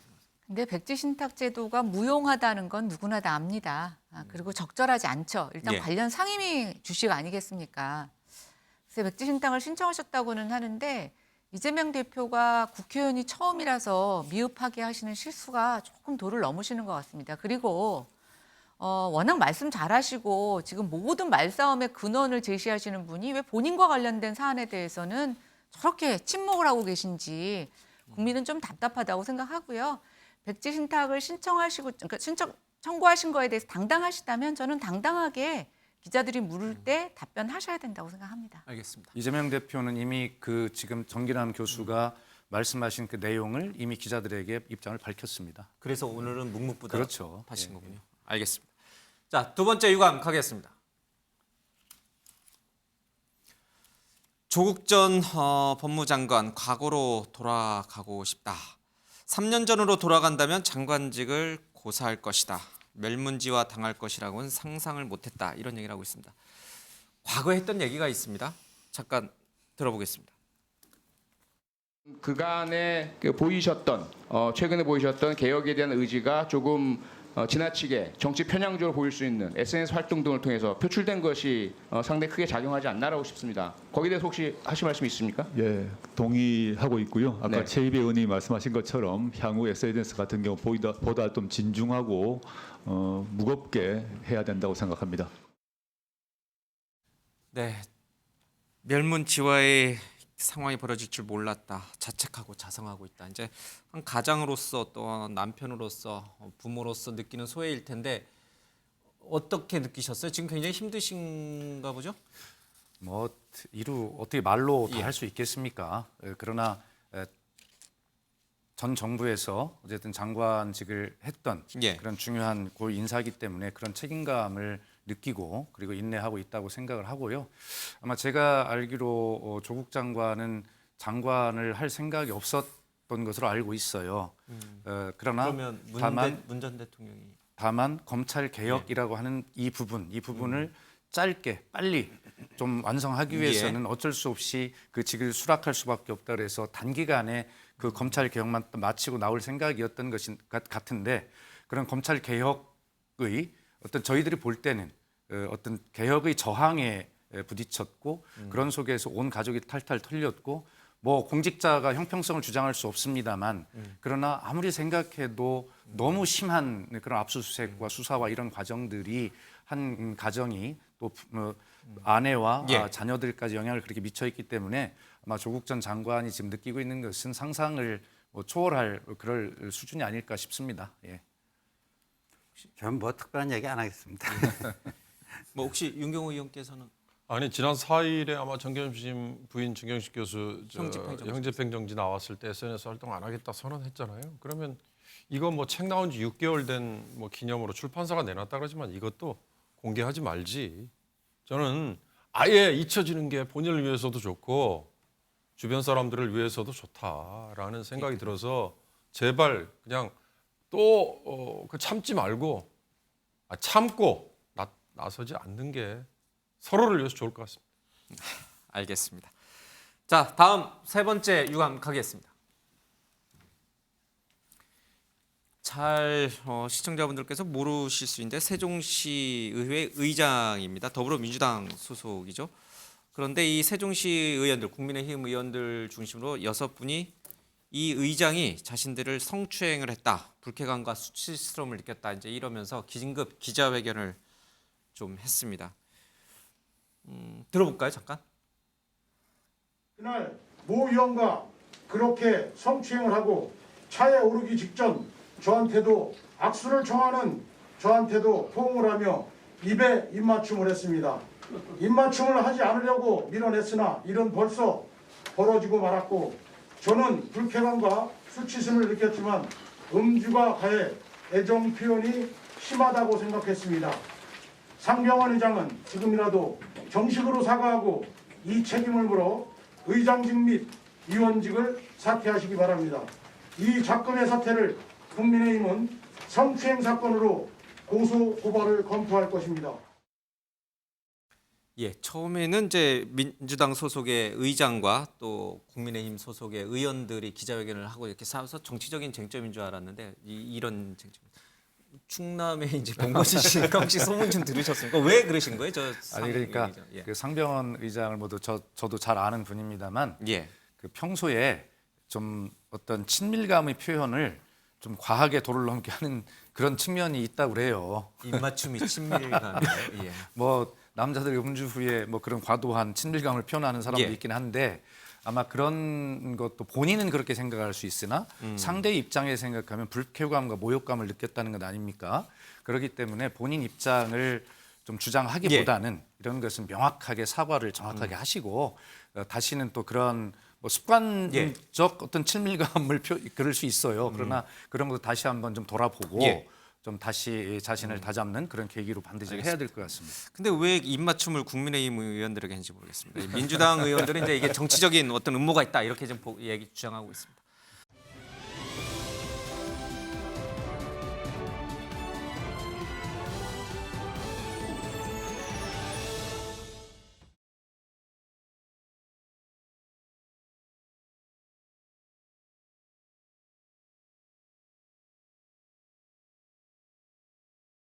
근데 백지 신탁 제도가 무용하다는 건 누구나 다 압니다. 그리고 적절하지 않죠. 일단 예. 관련 상임위 주식 아니겠습니까? 그래서 백지 신탁을 신청하셨다고는 하는데 이재명 대표가 국회의원이 처음이라서 미흡하게 하시는 실수가 조금 도를 넘으시는 것 같습니다. 그리고 워낙 말씀 잘하시고 지금 모든 말싸움의 근원을 제시하시는 분이 왜 본인과 관련된 사안에 대해서는 저렇게 침묵을 하고 계신지 국민은 좀 답답하다고 생각하고요. 백지 신탁을 신청하시고 그러니까 청구하신 거에 대해서 당당하시다면 저는 당당하게 기자들이 물을 때 답변하셔야 된다고 생각합니다. 알겠습니다. 이재명 대표는 이미 그 지금 정기남 교수가 말씀하신 그 내용을 이미 기자들에게 입장을 밝혔습니다. 그래서 오늘은 묵묵부답 그렇죠. 하신 거군요. 알겠습니다. 자, 두 번째 유감 가겠습니다. 조국 전 법무장관 과거로 돌아가고 싶다. 3년 전으로 돌아간다면 장관직을 고사할 것이다. 멸문지화 당할 것이라고는 상상을 못했다. 이런 얘기를 하고 있습니다. 과거에 했던 얘기가 있습니다. 잠깐 들어보겠습니다. 그간에 보이셨던 최근에 보이셨던 개혁에 대한 의지가 조금 지나치게 정치 편향적으로 보일 수 있는 SNS 활동 등을 통해서 표출된 것이 상당히 크게 작용하지 않나라고 싶습니다. 거기에 대해서 혹시 하실 말씀 있습니까? 예, 동의하고 있고요. 아까 네. 최입의 의원이 말씀하신 것처럼 향후 SNS 같은 경우 보다 좀 진중하고 무겁게 해야 된다고 생각합니다. 네, 멸문지화의 상황이 벌어질 줄 몰랐다. 자책하고 자성하고 있다. 이제 한 가장으로서 또 남편으로서 부모로서 느끼는 소외일 텐데 어떻게 느끼셨어요? 지금 굉장히 힘드신가 보죠? 뭐 이루 어떻게 말로 다 할 수 있겠습니까? 그러나 전 정부에서 어쨌든 장관직을 했던 그런 중요한 고위 인사이기 때문에 그런 책임감을 느끼고 그리고 인내하고 있다고 생각을 하고요. 아마 제가 알기로 조국 장관은 장관을 할 생각이 없었던 것으로 알고 있어요. 그러나 그러면 문 전 대통령이 다만 검찰 개혁이라고 하는 이 부분을 짧게 빨리 좀 완성하기 위해서는 어쩔 수 없이 그 직을 수락할 수밖에 없다 그래서 단기간에 그 검찰 개혁만 마치고 나올 생각이었던 것인 같은데 그런 검찰 개혁의 어떤 저희들이 볼 때는 어떤 개혁의 저항에 부딪혔고 그런 속에서 온 가족이 탈탈 털렸고 뭐 공직자가 형평성을 주장할 수 없습니다만 그러나 아무리 생각해도 너무 심한 그런 압수수색과 수사와 이런 과정들이 한 가정이 또 아내와 자녀들까지 영향을 그렇게 미쳐 있기 때문에 아마 조국 전 장관이 지금 느끼고 있는 것은 상상을 초월할 그럴 수준이 아닐까 싶습니다. 예. 저는 뭐 특별한 얘기 안 하겠습니다. 뭐 혹시 윤경호 의원께서는 아니 지난 4일에 아마 정경심 부인 정경식 교수 형집행정지 나왔을 때 SNS 활동 안 하겠다 선언했잖아요. 그러면 이거 뭐 책 나온 지 6개월 된 뭐 기념으로 출판사가 내놨다 그러지만 이것도 공개하지 말지. 저는 아예 잊혀지는 게 본인을 위해서도 좋고 주변 사람들을 위해서도 좋다라는 생각이 들어서 제발 그냥 또 참지 말고 참고 나서지 않는 게 서로를 위해서 좋을 것 같습니다. 알겠습니다. 자, 다음 세 번째 유감 가겠습니다. 잘 시청자분들께서 모르실 수 있는데 세종시 의회 의장입니다. 더불어민주당 소속이죠. 그런데 이 세종시 의원들, 국민의힘 의원들 중심으로 6분이 이 의장이 자신들을 성추행을 했다, 불쾌감과 수치스러움을 느꼈다, 이제 이러면서 긴급 기자회견을 좀 했습니다. 들어볼까요, 잠깐? 그날 모 의원과 그렇게 성추행을 하고 차에 오르기 직전 저한테도 악수를 청하는 저한테도 포옹을 하며 입에 입맞춤을 했습니다. 입맞춤을 하지 않으려고 밀어냈으나 일은 벌써 벌어지고 말았고 저는 불쾌감과 수치심을 느꼈지만 음주가 가해 애정 표현이 심하다고 생각했습니다. 상병원 의장은 지금이라도 정식으로 사과하고 이 책임을 물어 의장직 및 위원직을 사퇴하시기 바랍니다. 이 작금의 사태를 국민의힘은 성추행 사건으로 고소 고발을 검토할 것입니다. 예, 처음에는 이제 민주당 소속의 의장과 또 국민의힘 소속의 의원들이 기자회견을 하고 이렇게 싸워서 정치적인 쟁점인 줄 알았는데 이런 쟁점. 충남에 이제 본거지 씨니까 혹시 소문 좀 들으셨습니까? 왜 그러신 거예요, 저? 아니 그러니까 의장. 예. 그 상병원 의장을 모두 저도 잘 아는 분입니다만 예. 그 평소에 좀 어떤 친밀감의 표현을 좀 과하게 도를 넘게 하는 그런 측면이 있다고 그래요. 입맞춤이 친밀감이에요. 예. 뭐 남자들이 음주 후에 뭐 그런 과도한 친밀감을 표현하는 사람도 예. 있긴 한데 아마 그런 것도 본인은 그렇게 생각할 수 있으나 상대의 입장에 생각하면 불쾌감과 모욕감을 느꼈다는 것 아닙니까? 그렇기 때문에 본인 입장을 좀 주장하기보다는 이런 것은 명확하게 사과를 정확하게 하시고 다시는 또 그런 뭐 습관적 어떤 친밀감을 그럴 수 있어요. 그러나 그런 것도 다시 한번 좀 돌아보고 좀 다시 자신을 다잡는 그런 계기로 반드시 해야 될 것 같습니다. 근데 왜 입맞춤을 국민의힘 의원들에게 했는지 모르겠습니다. 민주당 의원들은 이제 이게 정치적인 어떤 음모가 있다 이렇게 좀 얘기 주장하고 있습니다.